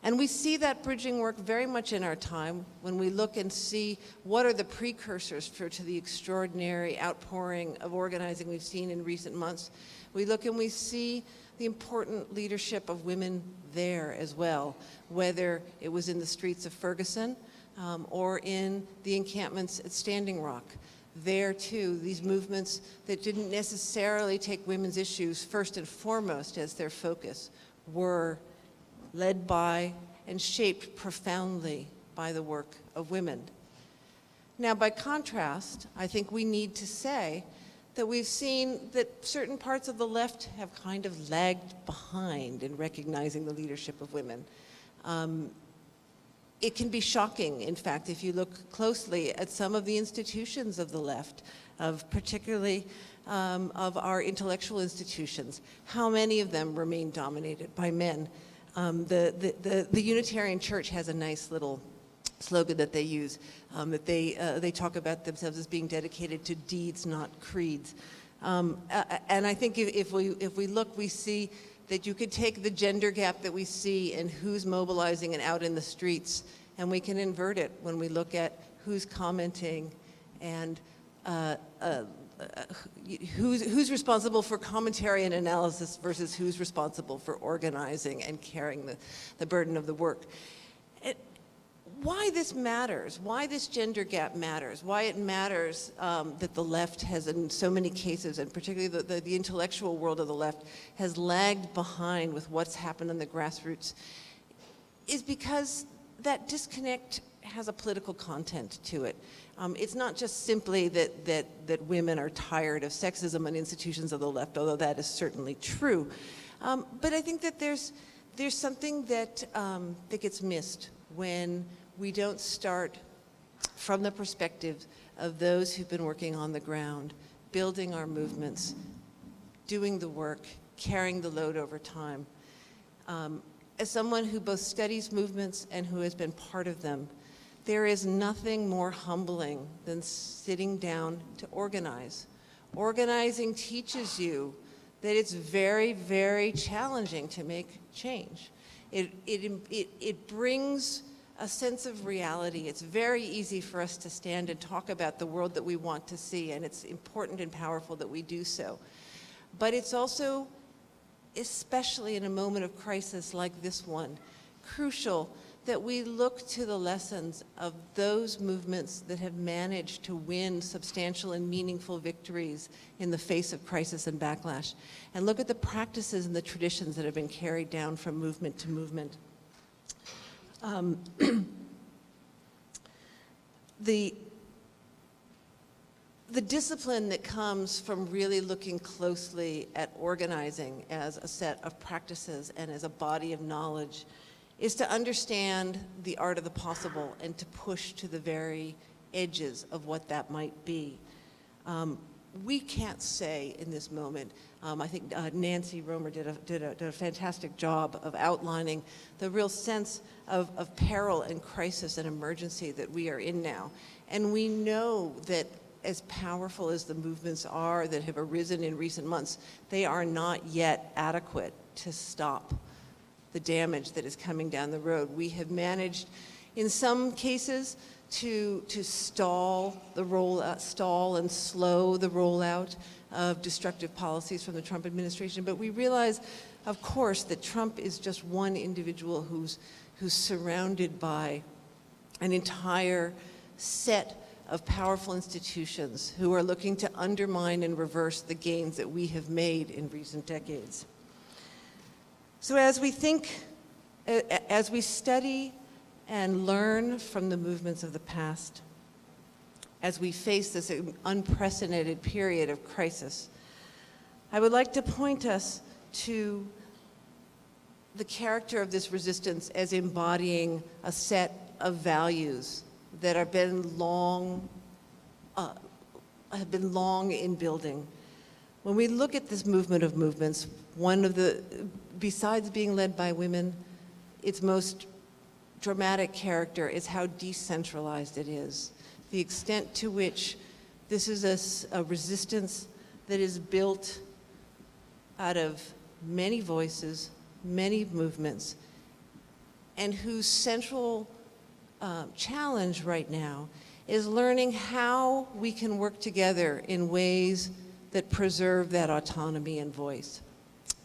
And we see that bridging work very much in our time when we look and see what are the precursors to the extraordinary outpouring of organizing we've seen in recent months. We look and we see the important leadership of women there as well, whether it was in the streets of Ferguson or in the encampments at Standing Rock. There too, these movements that didn't necessarily take women's issues first and foremost as their focus were led by and shaped profoundly by the work of women. Now, by contrast, I think we need to say that we've seen that certain parts of the left have kind of lagged behind in recognizing the leadership of women. It can be shocking, in fact, if you look closely at some of the institutions of the left, particularly of our intellectual institutions, how many of them remain dominated by men. The Unitarian Church has a nice little slogan that they use, that they talk about themselves as being dedicated to deeds, not creeds. And I think if we look, we see that you could take the gender gap that we see in who's mobilizing and out in the streets, and we can invert it when we look at who's commenting and who's responsible for commentary and analysis versus who's responsible for organizing and carrying the burden of the work. Why this matters, why this gender gap matters, why it matters that the left has, in so many cases, and particularly the intellectual world of the left, has lagged behind with what's happened in the grassroots, is because that disconnect has a political content to it. It's not just simply that women are tired of sexism in institutions of the left, although that is certainly true. But I think that there's something that gets missed when we don't start from the perspective of those who've been working on the ground, building our movements, doing the work, carrying the load over time. As someone who both studies movements and who has been part of them, there is nothing more humbling than sitting down to organize. Organizing teaches you that it's very, very challenging to make change. It brings a sense of reality. It's very easy for us to stand and talk about the world that we want to see, and it's important and powerful that we do so. But it's also, especially in a moment of crisis like this one, crucial that we look to the lessons of those movements that have managed to win substantial and meaningful victories in the face of crisis and backlash, and look at the practices and the traditions that have been carried down from movement to movement. The discipline that comes from really looking closely at organizing as a set of practices and as a body of knowledge is to understand the art of the possible and to push to the very edges of what that might be. We can't say in this moment, I think Nancy Romer did a fantastic job of outlining the real sense of peril and crisis and emergency that we are in now. And we know that as powerful as the movements are that have arisen in recent months, they are not yet adequate to stop the damage that is coming down the road. We have managed, in some cases, to stall and slow the rollout of destructive policies from the Trump administration. But we realize, of course, that Trump is just one individual who's surrounded by an entire set of powerful institutions who are looking to undermine and reverse the gains that we have made in recent decades. So as we think, as we study and learn from the movements of the past, as we face this unprecedented period of crisis, I would like to point us to the character of this resistance as embodying a set of values that have been long in building. When we look at this movement of movements, besides being led by women, its most dramatic character is how decentralized it is. The extent to which this is a resistance that is built out of many voices, many movements, and whose central challenge right now is learning how we can work together in ways that preserve that autonomy and voice.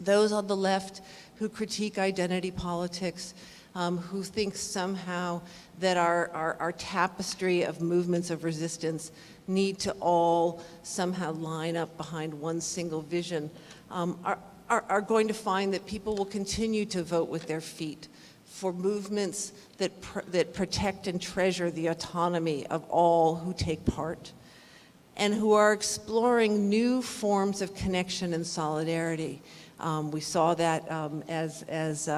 Those on the left who critique identity politics, who think somehow that our tapestry of movements of resistance need to all somehow line up behind one single vision, are going to find that people will continue to vote with their feet for movements that protect and treasure the autonomy of all who take part, and who are exploring new forms of connection and solidarity. We saw that as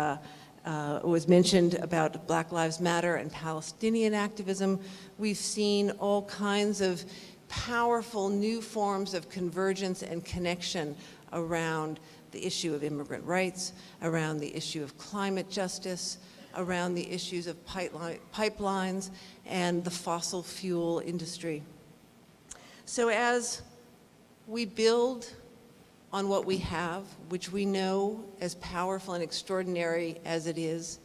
was mentioned about Black Lives Matter and Palestinian activism. We've seen all kinds of powerful new forms of convergence and connection around the issue of immigrant rights, around the issue of climate justice, around the issues of pipelines and the fossil fuel industry. So as we build on what we have, which we know, as powerful and extraordinary as it is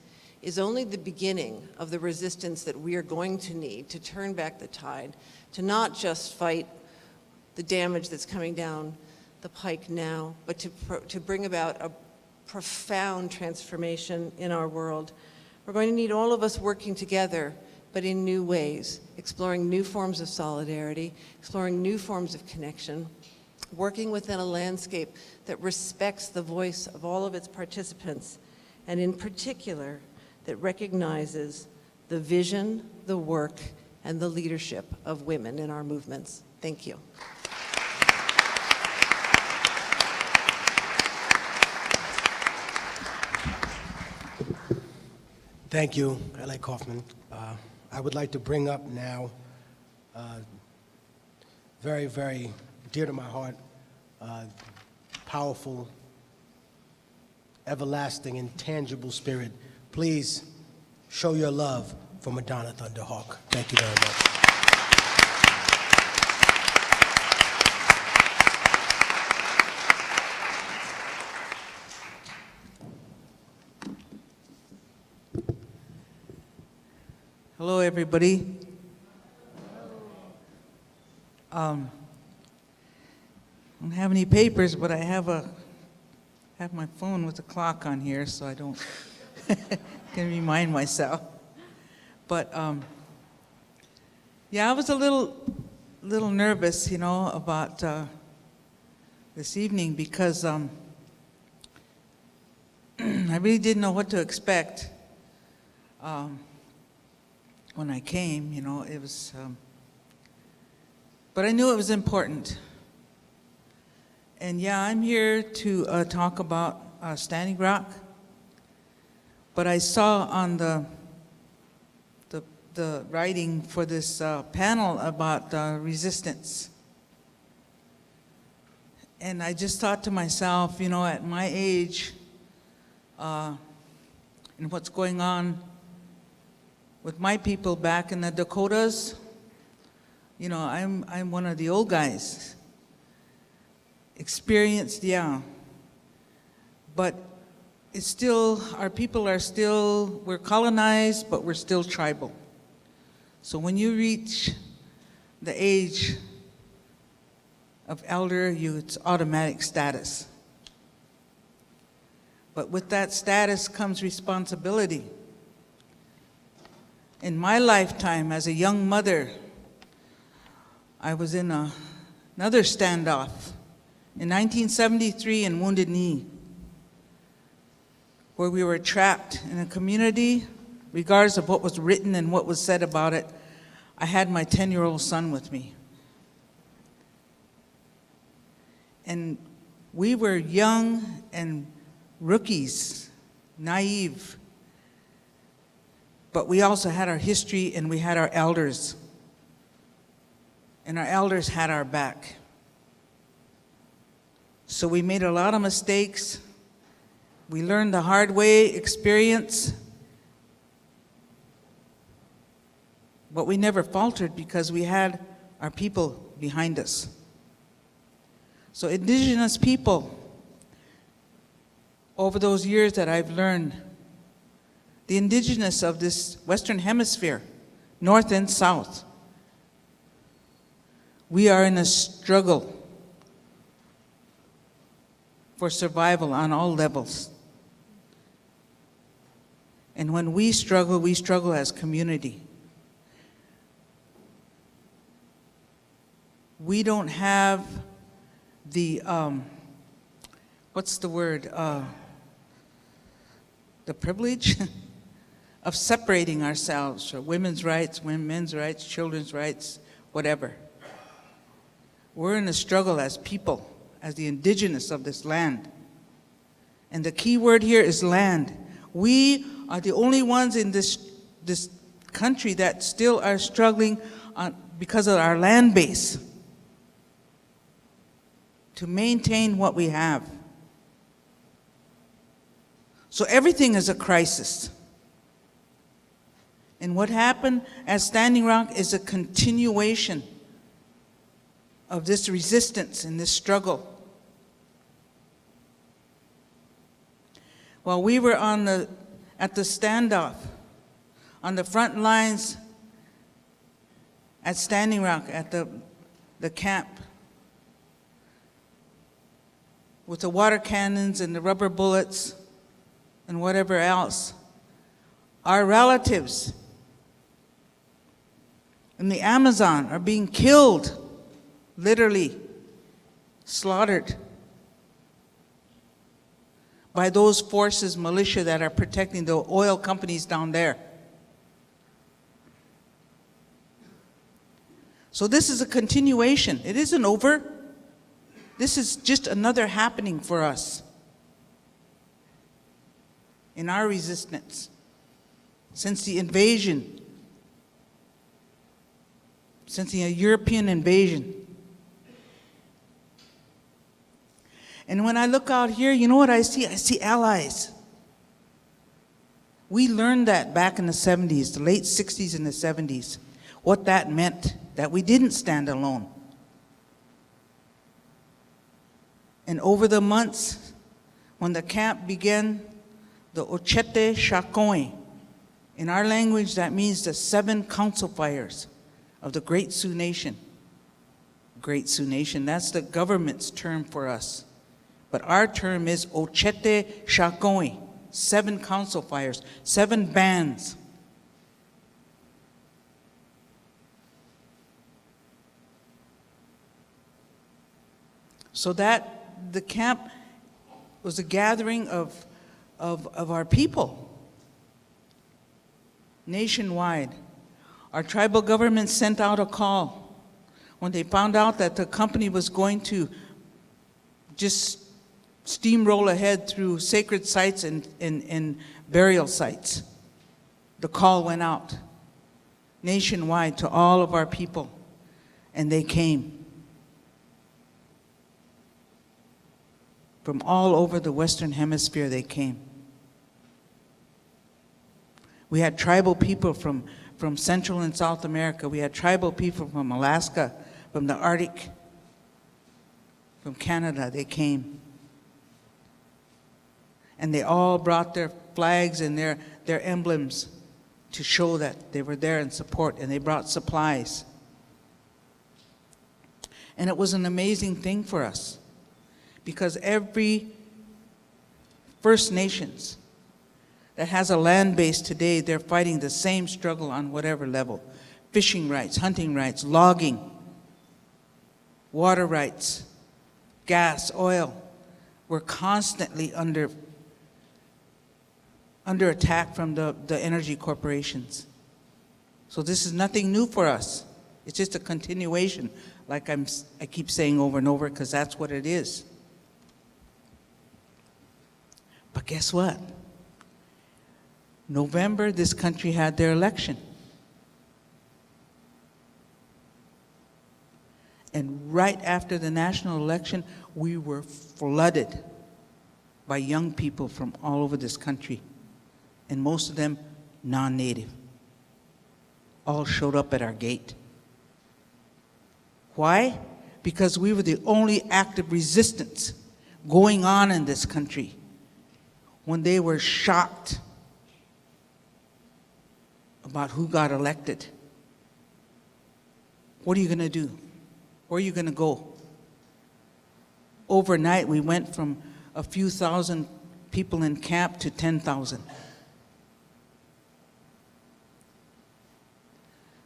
only the beginning of the resistance that we are going to need to turn back the tide, to not just fight the damage that's coming down the pike now, but to bring about a profound transformation in our world. We're going to need all of us working together, but in new ways, exploring new forms of solidarity, exploring new forms of connection, working within a landscape that respects the voice of all of its participants, and in particular, that recognizes the vision, the work, and the leadership of women in our movements. Thank you. Thank you, L.A. Kaufman. I would like to bring up now, very, very dear to my heart, powerful, everlasting, intangible spirit. Please show your love for Madonna Thunderhawk. Thank you very much. Hello, everybody. I don't have any papers, but I have my phone with a clock on here, so I don't can remind myself. But yeah, I was a little nervous, about this evening because I really didn't know what to expect. When I came, it was, but I knew it was important. And yeah, I'm here to talk about Standing Rock, but I saw on the writing for this panel about resistance. And I just thought to myself, at my age, and what's going on with my people back in the Dakotas, You know, I'm one of the old guys. Experienced, yeah. But it's still, our people are still, we're colonized, but we're still tribal. So when you reach the age of elder, it's automatic status. But with that status comes responsibility. In my lifetime as a young mother, I was in another standoff in 1973 in Wounded Knee, where we were trapped in a community, regardless of what was written and what was said about it. I had my 10-year-old son with me. And we were young and rookies, naive. But we also had our history and we had our elders. And our elders had our back. So we made a lot of mistakes. We learned the hard way experience. But we never faltered because we had our people behind us. So indigenous people, over those years that I've learned, the indigenous of this Western Hemisphere, North and South, we are in a struggle for survival on all levels. And when we struggle as community. We don't have the, what's the word? The privilege of separating ourselves for women's rights, men's rights, children's rights, whatever. We're in a struggle as people, as the indigenous of this land. And the key word here is land. We are the only ones in this country that still are struggling because of our land base to maintain what we have. So everything is a crisis. And what happened at Standing Rock is a continuation of this resistance and this struggle. While we were at the standoff, on the front lines at Standing Rock, at the camp, with the water cannons and the rubber bullets and whatever else, our relatives in the Amazon are being killed, literally slaughtered by those forces, militia, that are protecting the oil companies down there. So this is a continuation. It isn't over. This is just another happening for us in our resistance since the invasion, since the European invasion. And when I look out here, you know what I see? I see allies. We learned that back in the 70s, the late 60s and the 70s, what that meant, that we didn't stand alone. And over the months, when the camp began, the Ochete Shakoe, in our language, that means the 7 council fires of the Great Sioux Nation. Great Sioux Nation, that's the government's term for us. But our term is Ochete Shakoe, 7 council fires, 7 bands. So that the camp was a gathering of our people nationwide. Our tribal government sent out a call when they found out that the company was going to just steamroll ahead through sacred sites and burial sites. The call went out nationwide to all of our people, and they came. From all over the Western Hemisphere, they came. We had tribal people from from Central and South America. We had tribal people from Alaska, from the Arctic, from Canada. They came. And they all brought their flags and their emblems to show that they were there in support, and they brought supplies. And it was an amazing thing for us, because every First Nations that has a land base today, they're fighting the same struggle on whatever level. Fishing rights, hunting rights, logging, water rights, gas, oil. We're constantly under attack from the energy corporations. So this is nothing new for us. It's just a continuation, like I keep saying over and over, because that's what it is. But guess what? November, this country had their election. And right after the national election, we were flooded by young people from all over this country, and most of them non-native. All showed up at our gate. Why? Because we were the only active resistance going on in this country when they were shocked about who got elected. What are you going to do? Where are you going to go? Overnight, we went from a few thousand people in camp to 10,000.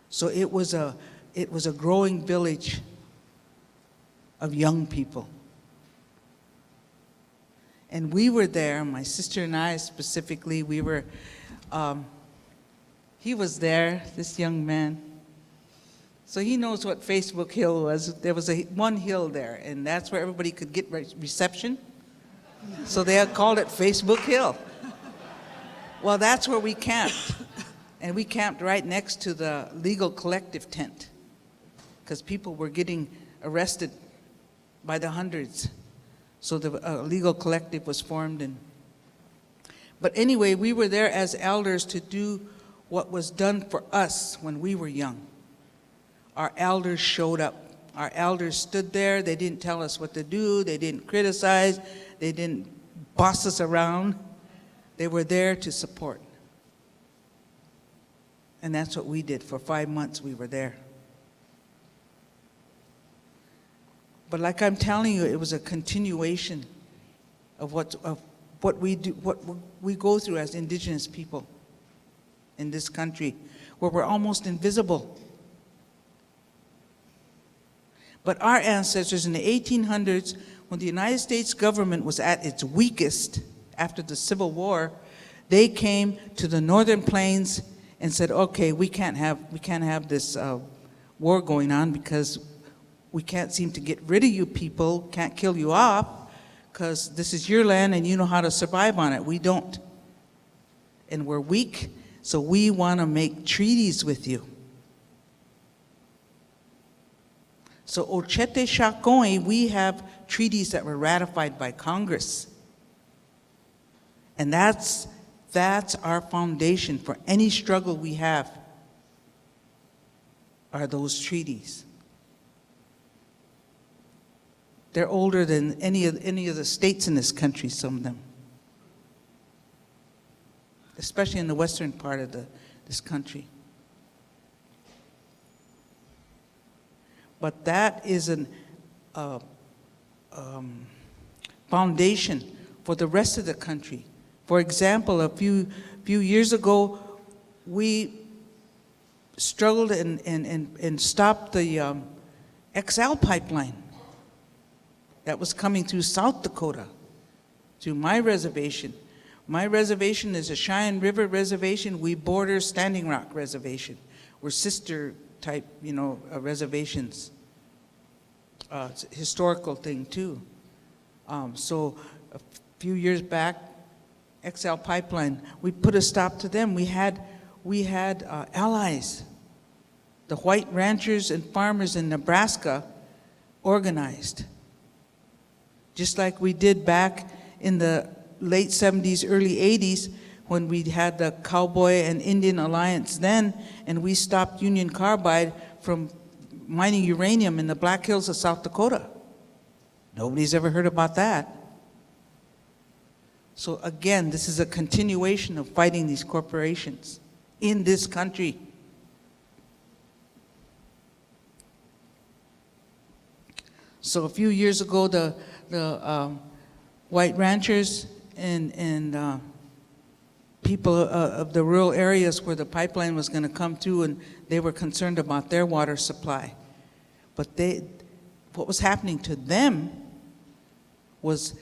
So it was a growing village of young people. And we were there, my sister and I specifically, we were, he was there, this young man. So he knows what Facebook Hill was. There was one hill there, and that's where everybody could get reception. So they had called it Facebook Hill. Well, that's where we camped. And we camped right next to the legal collective tent, because people were getting arrested by the hundreds. So the legal collective was formed. But anyway, we were there as elders to do what was done for us when we were young. Our elders showed up. Our elders stood there. They didn't tell us what to do. They didn't criticize. They didn't boss us around. They were there to support. And that's what we did. For 5 months we were there. But like I'm telling you, it was a continuation of what we do, what we go through as Indigenous people in this country, where we're almost invisible. But our ancestors in the 1800s, when the United States government was at its weakest after the Civil War, they came to the Northern Plains and said, okay, we can't have this war going on, because we can't seem to get rid of you people, can't kill you off, because this is your land and you know how to survive on it. We don't. And we're weak, so we want to make treaties with you. So Ochete Shakoi, we have treaties that were ratified by Congress. And that's our foundation for any struggle we have, are those treaties. They're older than any of the states in this country, some of them. Especially in the western part of this country. But that is a foundation for the rest of the country. For example, a few years ago, we struggled and stopped the XL pipeline that was coming through South Dakota, through my reservation. My reservation is a Cheyenne River reservation. We border Standing Rock Reservation. We're sister type, reservations. It's a historical thing too. So a few years back, XL Pipeline, we put a stop to them. We had allies. The white ranchers and farmers in Nebraska organized, just like we did back in the late 70s, early 80s, when we had the Cowboy and Indian Alliance then, and we stopped Union Carbide from mining uranium in the Black Hills of South Dakota. Nobody's ever heard about that. So again, this is a continuation of fighting these corporations in this country. So a few years ago, the white ranchers and people of the rural areas where the pipeline was going to come through, and they were concerned about their water supply. But what was happening to them was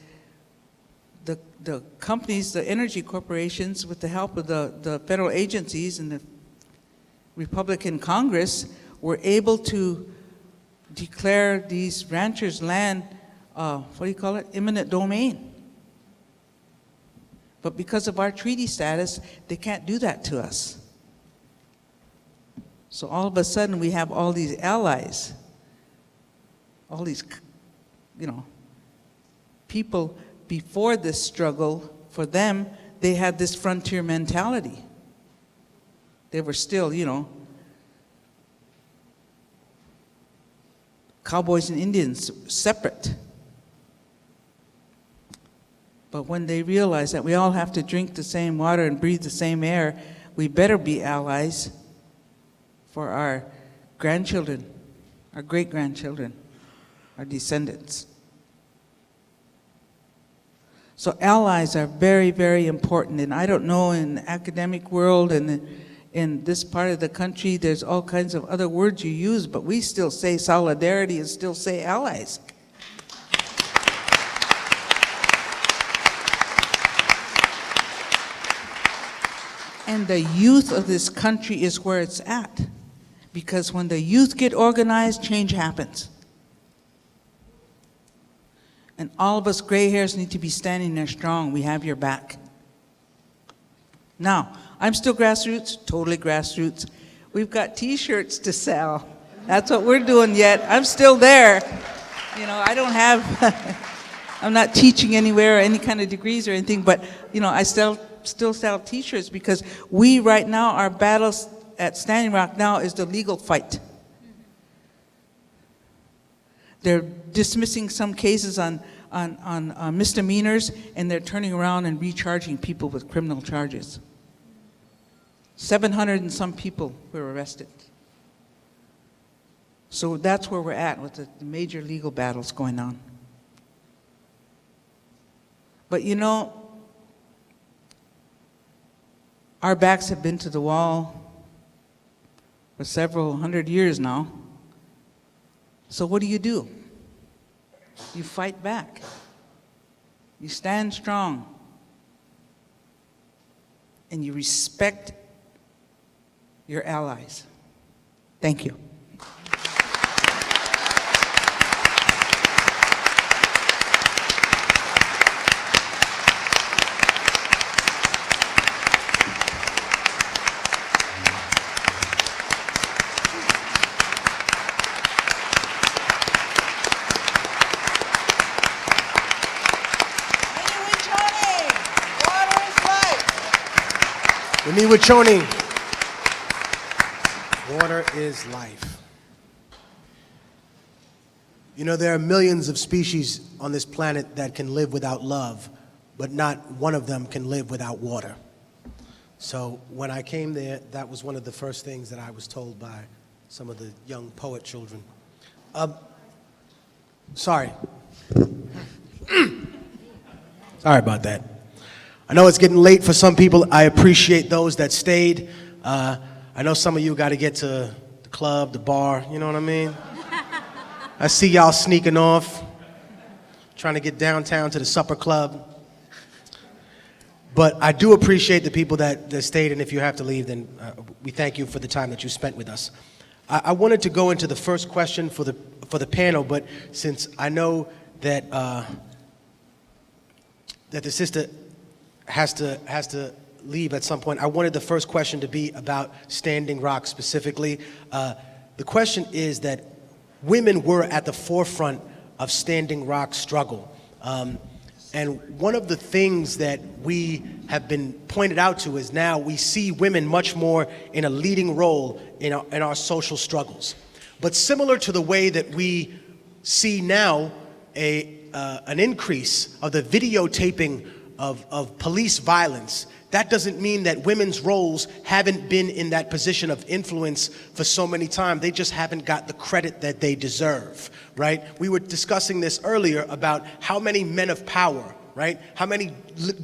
the companies, the energy corporations, with the help of the federal agencies and the Republican Congress, were able to declare these ranchers' land, eminent domain. But because of our treaty status, they can't do that to us. So all of a sudden, we have all these allies, all these, people. Before this struggle, for them, they had this frontier mentality. They were still, cowboys and Indians separate. But when they realize that we all have to drink the same water and breathe the same air, we better be allies for our grandchildren, our great-grandchildren, our descendants. So allies are very, very important. And I don't know, in the academic world and in this part of the country, there's all kinds of other words you use, but we still say solidarity and still say allies. And the youth of this country is where it's at. Because when the youth get organized, change happens. And all of us gray hairs need to be standing there strong. We have your back. Now, I'm still grassroots, totally grassroots. We've got t-shirts to sell. That's what we're doing yet. I'm still there. I don't have, I'm not teaching anywhere or any kind of degrees or anything, but, I still sell t-shirts because we right now, our battles at Standing Rock now is the legal fight. They're dismissing some cases on misdemeanors, and they're turning around and recharging people with criminal charges. 700 and some people were arrested. So that's where we're at with the major legal battles going on. But our backs have been to the wall for several hundred years now. So what do? You fight back. You stand strong. And you respect your allies. Thank you. Wachoni. Water is life. There are millions of species on this planet that can live without love, but not one of them can live without water. So when I came there, that was one of the first things that I was told by some of the young poet children. Sorry. Sorry about that. I know it's getting late for some people. I appreciate those that stayed. I know some of you got to get to the club, the bar, you know what I mean? I see y'all sneaking off, trying to get downtown to the supper club. But I do appreciate the people that stayed, and if you have to leave, then we thank you for the time that you spent with us. I wanted to go into the first question for the panel, but since I know that that the sister has to leave at some point, I wanted the first question to be about Standing Rock specifically. The question is that women were at the forefront of Standing Rock's struggle. And one of the things that we have been pointed out to is now we see women much more in a leading role in our social struggles. But similar to the way that we see now an increase of the videotaping of police violence, that doesn't mean that women's roles haven't been in that position of influence for so many times. They just haven't got the credit that they deserve, right? We were discussing this earlier about how many men of power, right? How many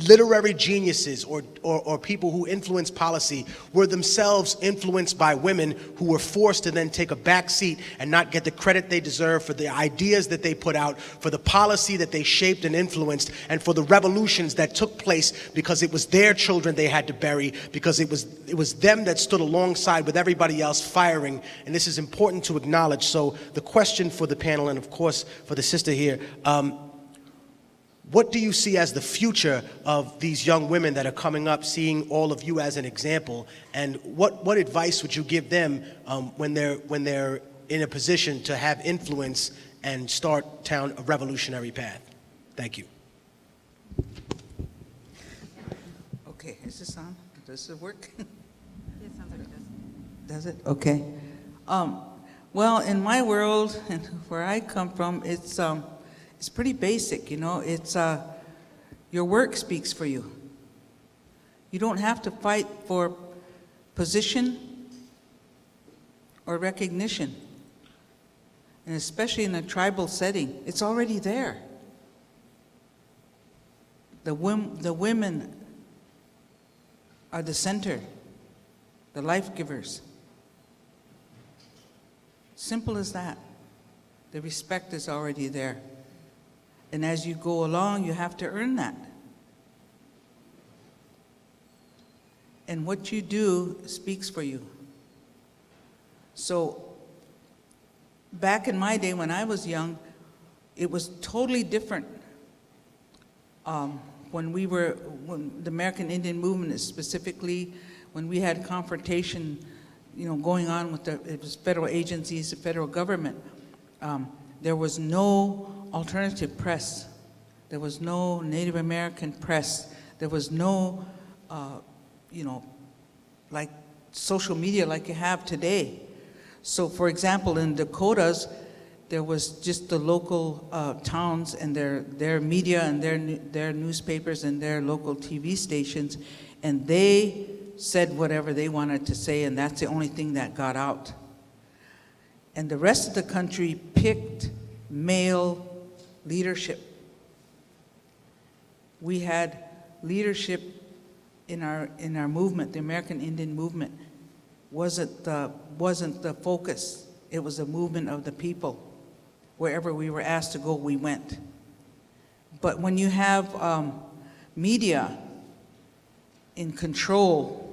literary geniuses or people who influence policy were themselves influenced by women who were forced to then take a back seat and not get the credit they deserve for the ideas that they put out, for the policy that they shaped and influenced, and for the revolutions that took place because it was their children they had to bury, because it was them that stood alongside with everybody else firing. And this is important to acknowledge. So the question for the panel, and of course for the sister here, what do you see as the future of these young women that are coming up, seeing all of you as an example? And what advice would you give them when they're in a position to have influence and start down a revolutionary path? Thank you. Okay, is this on? Does it work? It sounds like it does. Does it? Okay. Well, in my world and where I come from, it's pretty basic, you know. It's your work speaks for you. You don't have to fight for position or recognition, and especially in a tribal setting, it's already there. The women are the center, the life givers. Simple as that. The respect is already there. And as you go along, you have to earn that. And what you do speaks for you. So, back in my day when I was young, it was totally different. When the American Indian movement, specifically, when we had confrontation, you know, going on with it was federal agencies, the federal government, there was no alternative press. There was no Native American press. There was no, like social media like you have today. So, for example, in Dakotas, there was just the local towns and their media and their newspapers and their local TV stations, and they said whatever they wanted to say, and that's the only thing that got out. And the rest of the country picked male leadership. We had leadership in our movement. The American Indian movement wasn't the focus. It was a movement of the people. Wherever we were asked to go, we went. But when you have media in control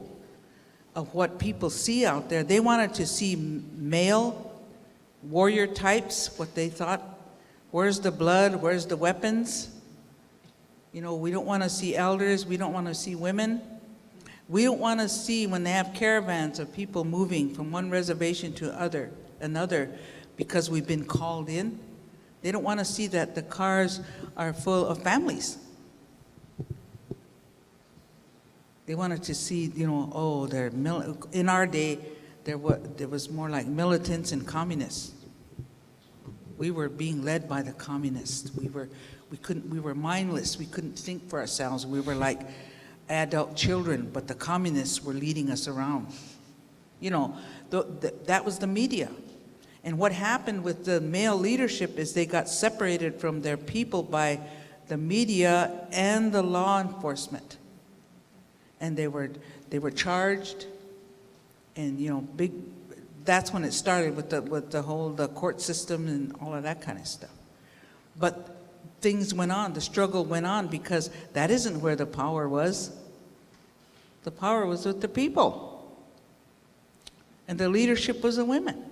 of what people see out there, they wanted to see male warrior types, what they thought. Where's the blood? Where's the weapons? You know, we don't want to see elders. We don't want to see women. We don't want to see when they have caravans of people moving from one reservation to another because we've been called in. They don't want to see that the cars are full of families. They wanted to see, you know, oh, in our day, there was more like militants and communists. We were being led by the communists. We were mindless. We couldn't think for ourselves. We were like adult children, but the communists were leading us around. You know, that was the media. And what happened with the male leadership is they got separated from their people by the media and the law enforcement. And they were charged, and you know, that's when it started with the whole court system and all of that kind of stuff. But things went on, the struggle went on, because that isn't where the power was. The power was with the people. And the leadership was the women.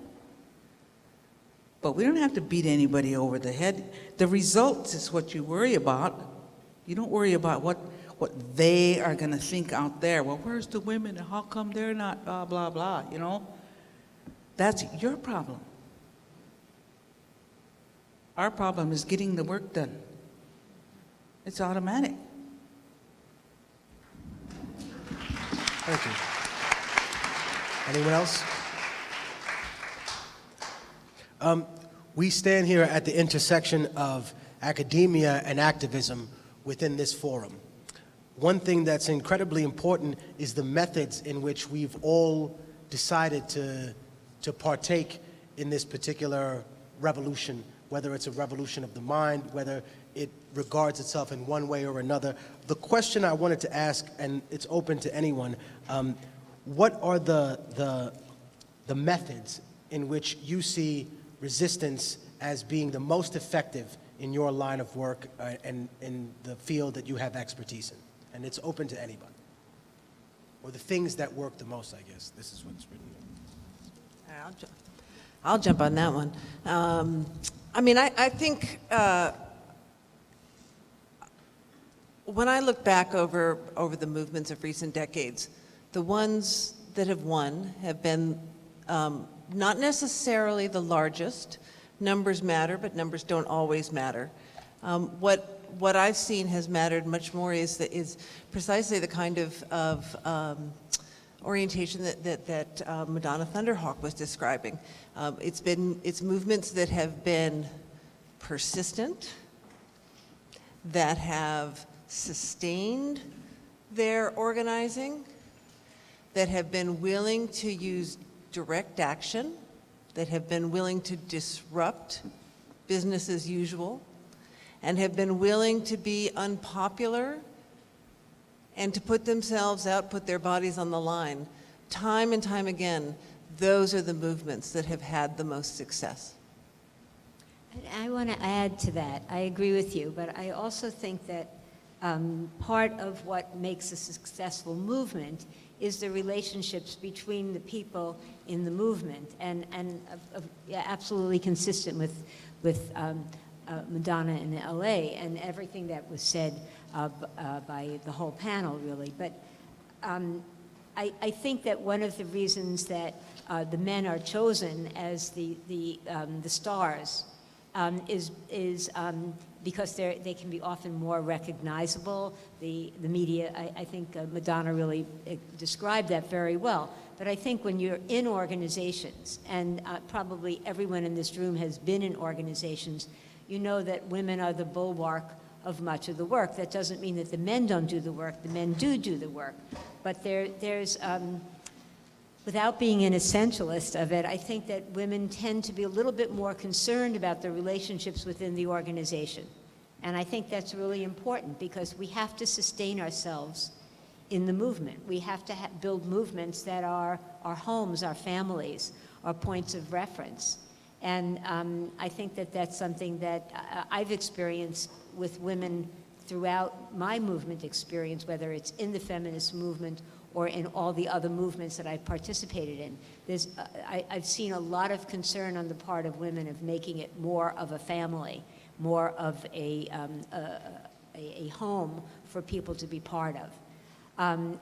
But we don't have to beat anybody over the head. The results is what you worry about. You don't worry about what they are going to think out there. Well, where's the women? How come they're not blah, blah, blah, you know? That's your problem. Our problem is getting the work done. It's automatic. Thank you. Anyone else? We stand here at the intersection of academia and activism within this forum. One thing that's incredibly important is the methods in which we've all decided to partake in this particular revolution, whether it's a revolution of the mind, whether it regards itself in one way or another. The question I wanted to ask, and it's open to anyone, what are the methods in which you see resistance as being the most effective in your line of work and in the field that you have expertise in? And it's open to anybody. Or the things that work the most, I guess. This is what's written here. I'll jump on that one. I mean, I think when I look back over the movements of recent decades, the ones that have won have been not necessarily the largest. Numbers matter, but numbers don't always matter. What I've seen has mattered much more is precisely the kind of orientation that Madonna Thunderhawk was describing. It's movements that have been persistent, that have sustained their organizing, that have been willing to use direct action, that have been willing to disrupt business as usual, and have been willing to be unpopular and to put themselves out, put their bodies on the line. Time and time again, those are the movements that have had the most success. I want to add to that. I agree with you, but I also think that part of what makes a successful movement is the relationships between the people in the movement, and absolutely consistent with Madonna in LA and everything that was said by the whole panel, really. But I think that one of the reasons that the men are chosen as the stars is because they can be often more recognizable. The media, I think Madonna really described that very well. But I think when you're in organizations, and probably everyone in this room has been in organizations, you know that women are the bulwark of much of the work. That doesn't mean that the men don't do the work. The men do the work. But there's without being an essentialist of it, I think that women tend to be a little bit more concerned about the relationships within the organization. And I think that's really important because we have to sustain ourselves in the movement. We have to build movements that are our homes, our families, our points of reference. And I think that that's something that I've experienced with women throughout my movement experience, whether it's in the feminist movement or in all the other movements that I've participated in. I've seen a lot of concern on the part of women of making it more of a family, more of a home for people to be part of.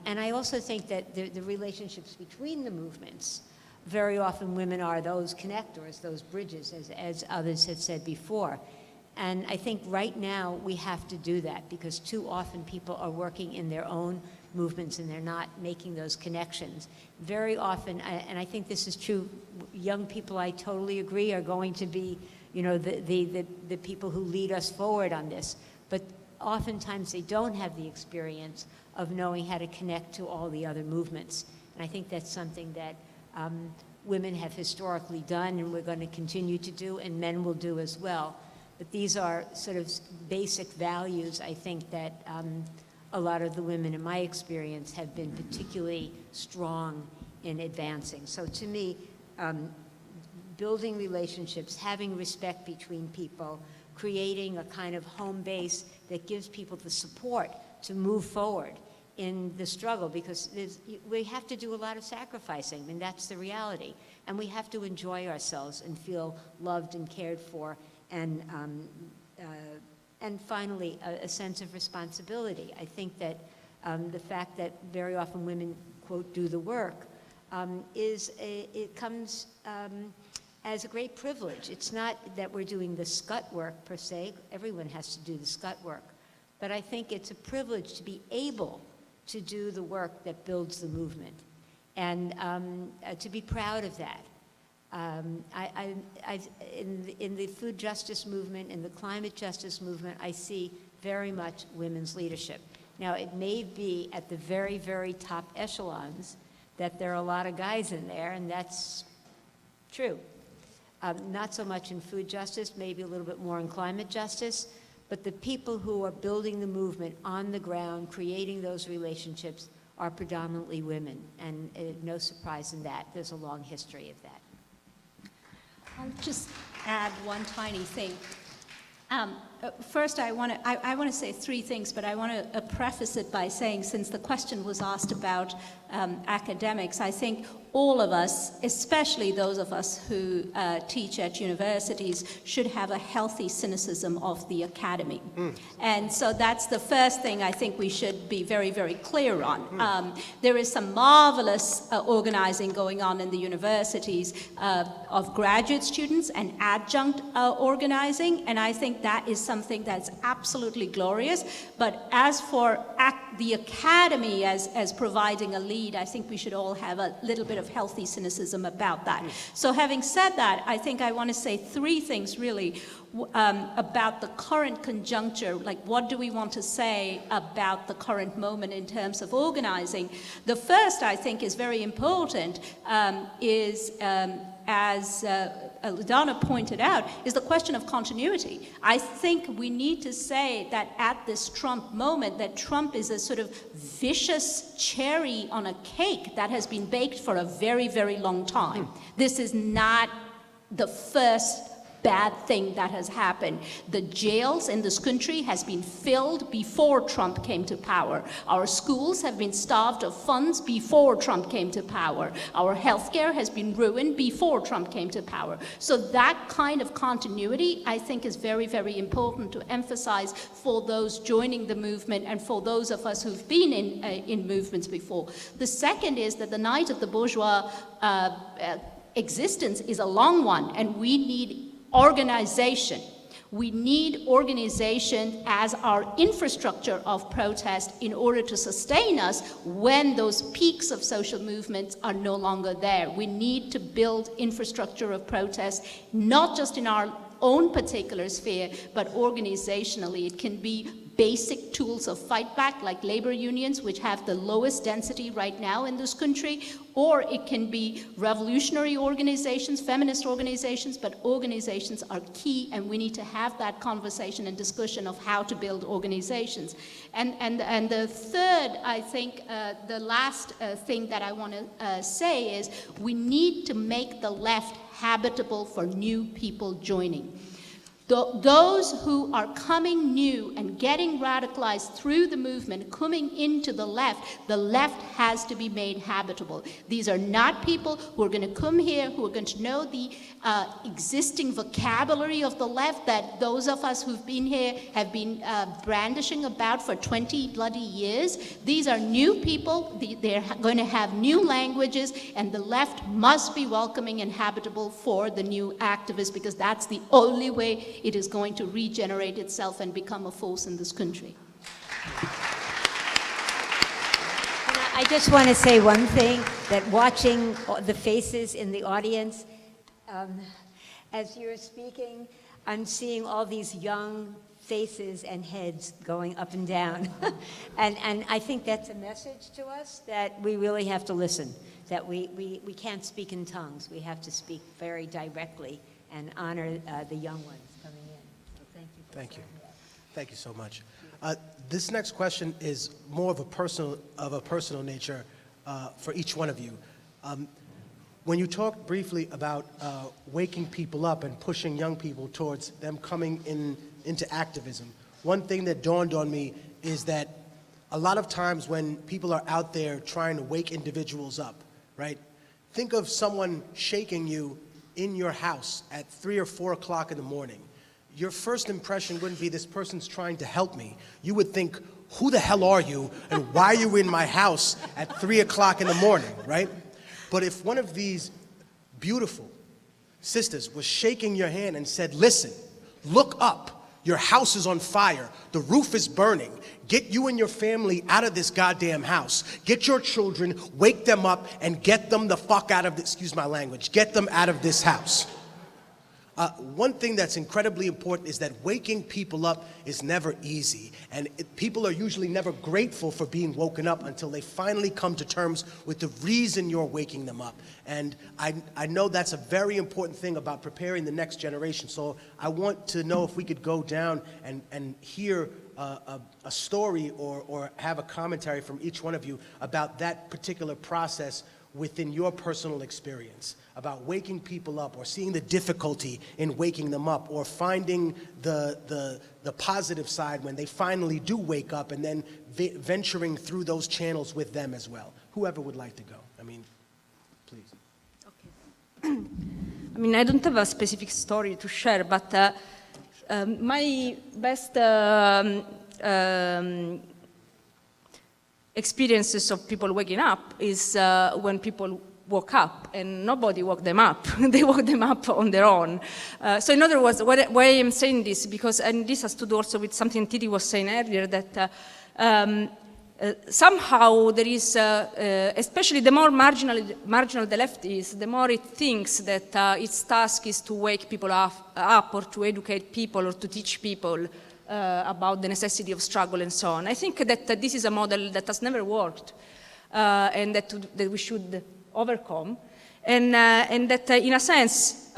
And I also think that the relationships between the movements, very often women are those connectors, those bridges, as others have said before. And I think right now we have to do that because too often people are working in their own movements and they're not making those connections. Very often, and I think this is true, young people, I totally agree, are going to be, the people who lead us forward on this. But oftentimes they don't have the experience of knowing how to connect to all the other movements. And I think that's something that women have historically done and we're going to continue to do, and men will do as well. But these are sort of basic values, I think, that a lot of the women in my experience have been particularly strong in advancing. So to me, building relationships, having respect between people, creating a kind of home base that gives people the support to move forward in the struggle, because we have to do a lot of sacrificing, and that's the reality. And we have to enjoy ourselves and feel loved and cared for, and finally, a sense of responsibility. I think that the fact that very often women, quote, do the work, it comes as a great privilege. It's not that we're doing the scut work per se. Everyone has to do the scut work. but I think it's a privilege to be able to do the work that builds the movement, and to be proud of that. In the food justice movement, in the climate justice movement, I see very much women's leadership. Now, it may be at the very, very top echelons that there are a lot of guys in there, and that's true. Not so much in food justice, maybe a little bit more in climate justice, but the people who are building the movement on the ground, creating those relationships, are predominantly women, and no surprise in that. There's a long history of that. I'll just add one tiny thing. First, I want to say three things, but I want to preface it by saying, since the question was asked about academics, I think all of us, especially those of us who teach at universities, should have a healthy cynicism of the academy. And so that's the first thing I think we should be very, very clear on. There is some marvelous organizing going on in the universities of graduate students and adjunct organizing, and I think that is something that's absolutely glorious. But as for the academy as providing a lead, I think we should all have a little bit of healthy cynicism about that. So having said that, I think I want to say three things really about the current conjuncture, like what do we want to say about the current moment in terms of organizing. The first, I think, is very important, as Donna pointed out, is the question of continuity. I think we need to say that at this Trump moment, that Trump is a sort of vicious cherry on a cake that has been baked for a very, very long time. This is not the first bad thing that has happened. The jails in this country has been filled before Trump came to power. Our schools have been starved of funds before Trump came to power. Our healthcare has been ruined before Trump came to power. So that kind of continuity, I think, is very, very important to emphasize for those joining the movement and for those of us who've been in movements before. The second is that the night of the bourgeois existence is a long one, and we need organization. We need organization as our infrastructure of protest in order to sustain us when those peaks of social movements are no longer there. We need to build infrastructure of protest, not just in our own particular sphere, but organizationally. It can be basic tools of fight back, like labor unions, which have the lowest density right now in this country, or it can be revolutionary organizations, feminist organizations, but organizations are key, and we need to have that conversation and discussion of how to build organizations. And the third, I think, the last thing that I want to say is we need to make the left habitable for new people joining. Those who are coming new and getting radicalized through the movement, coming into the left has to be made habitable. These are not people who are going to come here, who are going to know the existing vocabulary of the left that those of us who've been here have been brandishing about for 20 bloody years. These are new people. They're going to have new languages, and the left must be welcoming and habitable for the new activists, because that's the only way it is going to regenerate itself and become a force in this country. And I just want to say one thing, that watching the faces in the audience, as you're speaking, I'm seeing all these young faces and heads going up and down. and I think that's a message to us that we really have to listen, that we can't speak in tongues. We have to speak very directly and honor the young ones coming in. So thank you. Thank you. Thank you so much. This next question is more of a personal nature for each one of you. When you talked briefly about waking people up and pushing young people towards them coming into activism, one thing that dawned on me is that a lot of times when people are out there trying to wake individuals up, right? Think of someone shaking you in your house at 3 or 4 o'clock in the morning. Your first impression wouldn't be, this person's trying to help me. You would think, who the hell are you, and why are you in my house at 3 o'clock in the morning, right? But if one of these beautiful sisters was shaking your hand and said, listen, look up, Your house is on fire. The roof is burning. Get you and your family out of this goddamn house. Get your children, wake them up, and get them the fuck out of this, excuse my language, get them out of this house. One thing that's incredibly important is that waking people up is never easy. And people are usually never grateful for being woken up until they finally come to terms with the reason you're waking them up. And I know that's a very important thing about preparing the next generation. So I want to know if we could go down and hear a story or have a commentary from each one of you about that particular process within your personal experience, about waking people up or seeing the difficulty in waking them up or finding the positive side when they finally do wake up and then venturing through those channels with them as well. Whoever would like to go. I mean, please. Okay. I mean, I don't have a specific story to share, but my best experiences of people waking up is when people woke up and nobody woke them up. They woke them up on their own. So in other words, why I'm saying this, because, and this has to do also with something Titi was saying earlier, that somehow there is, especially the more marginal the left is, the more it thinks that its task is to wake people up or to educate people or to teach people about the necessity of struggle and so on. I think that this is a model that has never worked and that we should overcome. And that in a sense,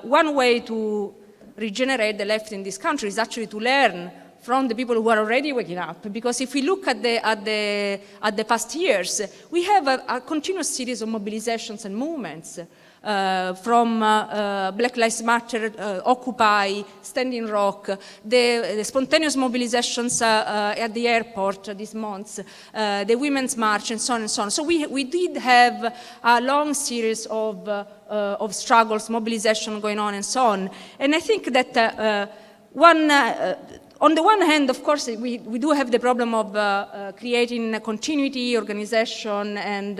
one way to regenerate the left in this country is actually to learn from the people who are already waking up. Because if we look at the past years, we have a continuous series of mobilizations and movements from Black Lives Matter, Occupy, Standing Rock, the spontaneous mobilizations at the airport these months, the Women's March, and so on and so on. So we did have a long series of struggles, mobilization going on, and so on. And I think that on the one hand, of course, we do have the problem of creating continuity, organization, and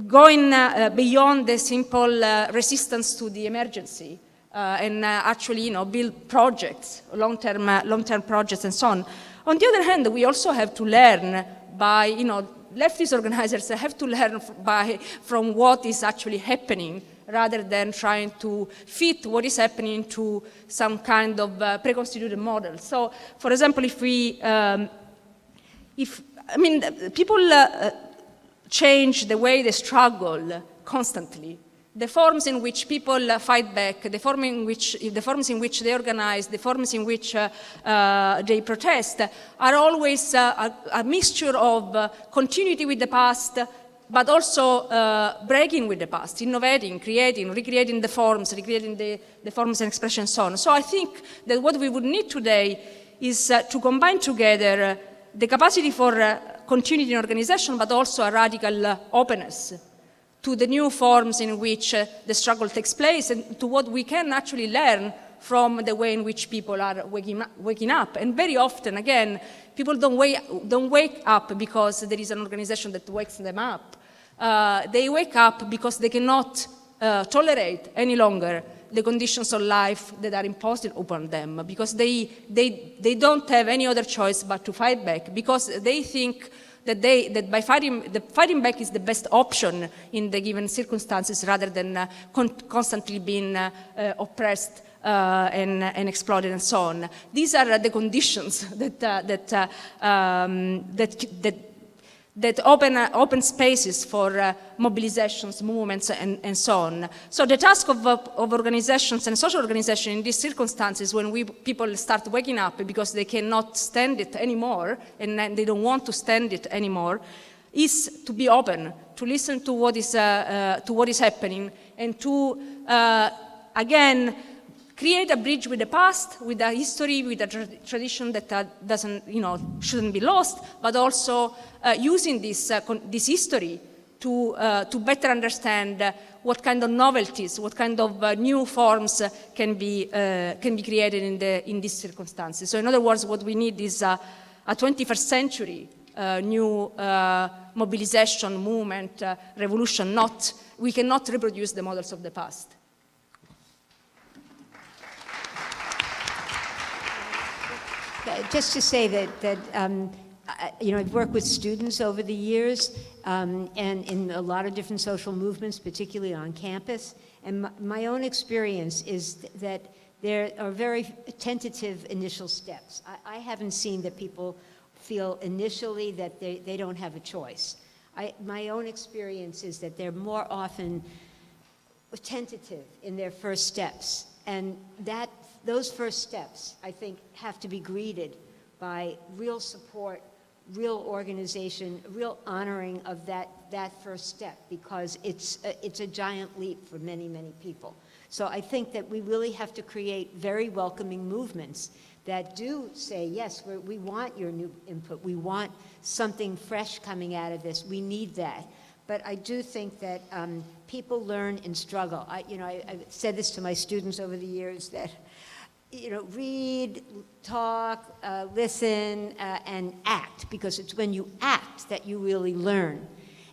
going beyond the simple resistance to the emergency and actually, build projects, long-term projects, and so on. On the other hand, we also have to learn by, leftist organizers have to learn from what is actually happening, rather than trying to fit what is happening to some kind of preconstituted model. So, for example, people change the way they struggle constantly. The forms in which people fight back, the forms in which they organize, the forms in which they protest are always a mixture of continuity with the past, but also breaking with the past, innovating, creating, recreating the forms, recreating the forms and expression, and so on. So I think that what we would need today is to combine together the capacity for continuity in organization, but also a radical openness to the new forms in which the struggle takes place and to what we can actually learn from the way in which people are waking up. And very often, again, people don't wake up because there is an organization that wakes them up. They wake up because they cannot tolerate any longer the conditions of life that are imposed upon them, because they don't have any other choice but to fight back, because they think that by fighting back is the best option in the given circumstances, rather than constantly being oppressed and exploited and so on. These are the conditions that open spaces for mobilizations, movements, and so on. So the task of organizations and social organization in these circumstances, when people start waking up because they cannot stand it anymore, and they don't want to stand it anymore, is to be open, to listen to what is happening, and to, again, create a bridge with the past, with a history, with a tradition that shouldn't be lost, but also using this history to better understand what kind of novelties, what kind of new forms can be created in these circumstances. So in other words, what we need is a 21st century new mobilization, movement, revolution. We cannot reproduce the models of the past. Just to say that I've worked with students over the years and in a lot of different social movements, particularly on campus. And my own experience is that there are very tentative initial steps. I haven't seen that people feel initially that they don't have a choice. My own experience is that they're more often tentative in their first steps. And those first steps, I think, have to be greeted by real support, real organization, real honoring of that first step, because it's a giant leap for many, many people. So I think that we really have to create very welcoming movements that do say, yes, we want your new input. We want something fresh coming out of this. We need that. But I do think that people learn in struggle. I've said this to my students over the years that, read, talk, listen, and act, because it's when you act that you really learn.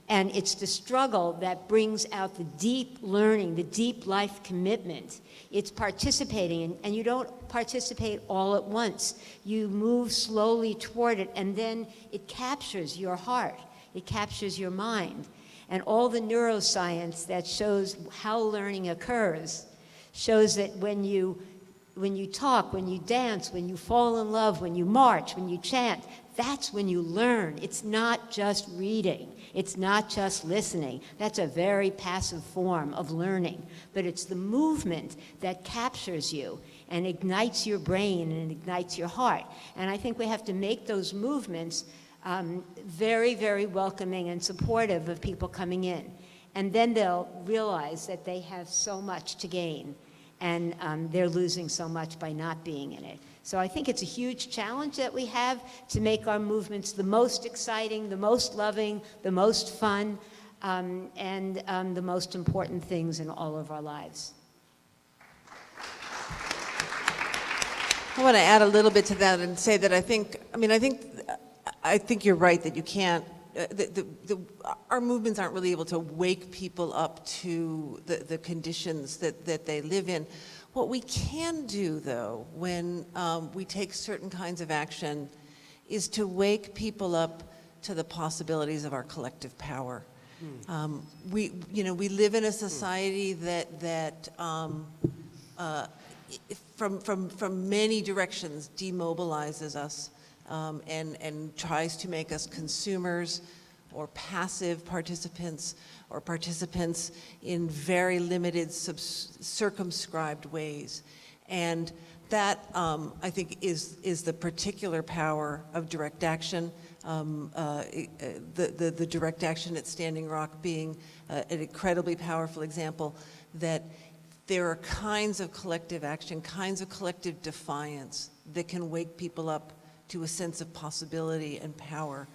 And it's the struggle that brings out the deep learning, the deep life commitment. It's participating, and you don't participate all at once. You move slowly toward it, and then it captures your heart. It captures your mind. And all the neuroscience that shows how learning occurs shows that when you talk, when you dance, when you fall in love, when you march, when you chant, that's when you learn. It's not just reading. It's not just listening. That's a very passive form of learning. But it's the movement that captures you and ignites your brain and ignites your heart. And I think we have to make those movements very, very welcoming and supportive of people coming in. And then they'll realize that they have so much to gain, and they're losing so much by not being in it. So I think it's a huge challenge that we have to make our movements the most exciting, the most loving, the most fun, and the most important things in all of our lives. I want to add a little bit to that and say that I think you're right that you can't, our movements aren't really able to wake people up to the conditions that they live in. What we can do, though, when we take certain kinds of action, is to wake people up to the possibilities of our collective power. We live in a society that from many directions demobilizes us and tries to make us consumers or passive participants, or participants in very limited, circumscribed ways. And that, I think, is the particular power of direct action. The direct action at Standing Rock being an incredibly powerful example that there are kinds of collective action, kinds of collective defiance that can wake people up to a sense of possibility and power.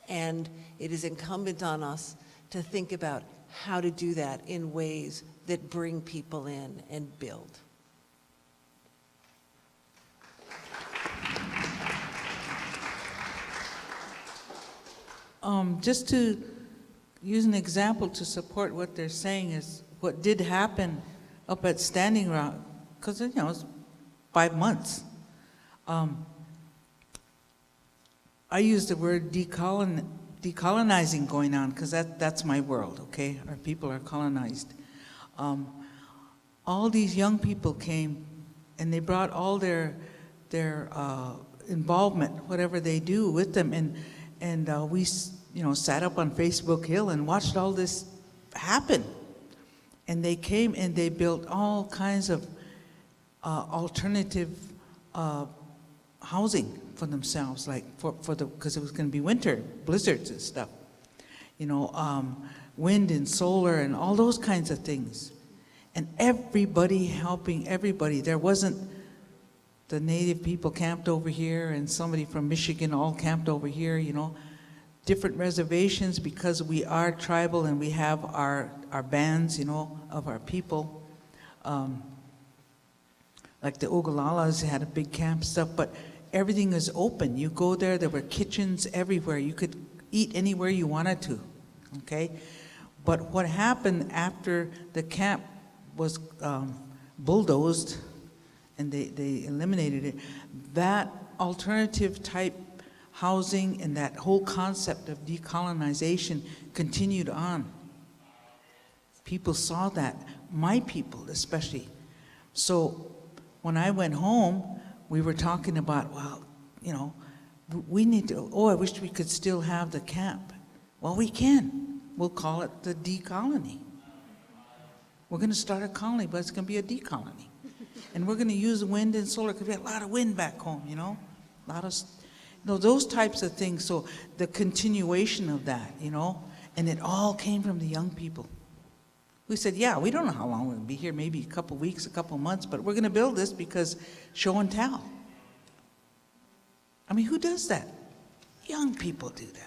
And it is incumbent on us to think about how to do that in ways that bring people in and build. Just to use an example to support what they're saying is what did happen up at Standing Rock, because it's 5 months. I use the word decolonizing going on, because that's my world, okay? Our people are colonized. All these young people came, and they brought all their involvement, whatever they do, with them, and we sat up on Facebook Hill and watched all this happen. And they came and they built all kinds of alternative housing for themselves, like because it was going to be winter, blizzards and stuff, wind and solar and all those kinds of things. And everybody helping everybody. There wasn't the native people camped over here and somebody from Michigan all camped over here, different reservations, because we are tribal and we have our bands, of our people. Like the Ogalalas had a big camp stuff, but everything is open. You go there were kitchens everywhere. You could eat anywhere you wanted to, okay? But what happened after the camp was bulldozed and they eliminated it, that alternative type housing and that whole concept of decolonization continued on. People saw that, my people especially. So when I went home, we were talking about, well, you know, we need to, oh, I wish we could still have the camp. Well, we can. We'll call it the decolony. We're going to start a colony, but it's going to be a decolony. And we're going to use wind and solar, because we have a lot of wind back home, you know? A lot of, you know, those types of things. So the continuation of that, you know? And it all came from the young people. We said, yeah, we don't know how long we're going to be here, maybe a couple weeks, a couple months, but we're going to build this because show and tell. I mean, who does that? Young people do that.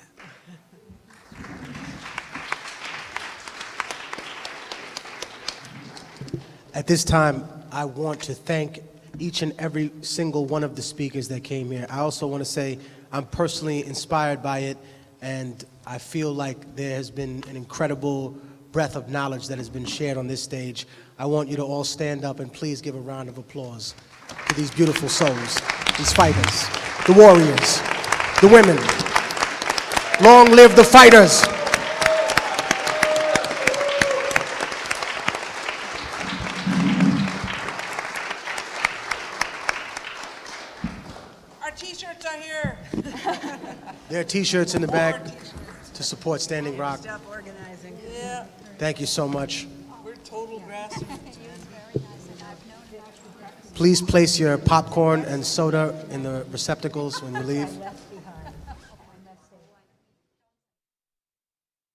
At this time, I want to thank each and every single one of the speakers that came here. I also want to say I'm personally inspired by it, and I feel like there has been an incredible breadth of knowledge that has been shared on this stage. I want you to all stand up and please give a round of applause to these beautiful souls, these fighters, the warriors, the women. Long live the fighters! Our t-shirts are here. There are t-shirts in the back to support Standing Rock. Stop organizing. Yeah. Thank you so much. We're total grassroots. Please place your popcorn and soda in the receptacles when you leave.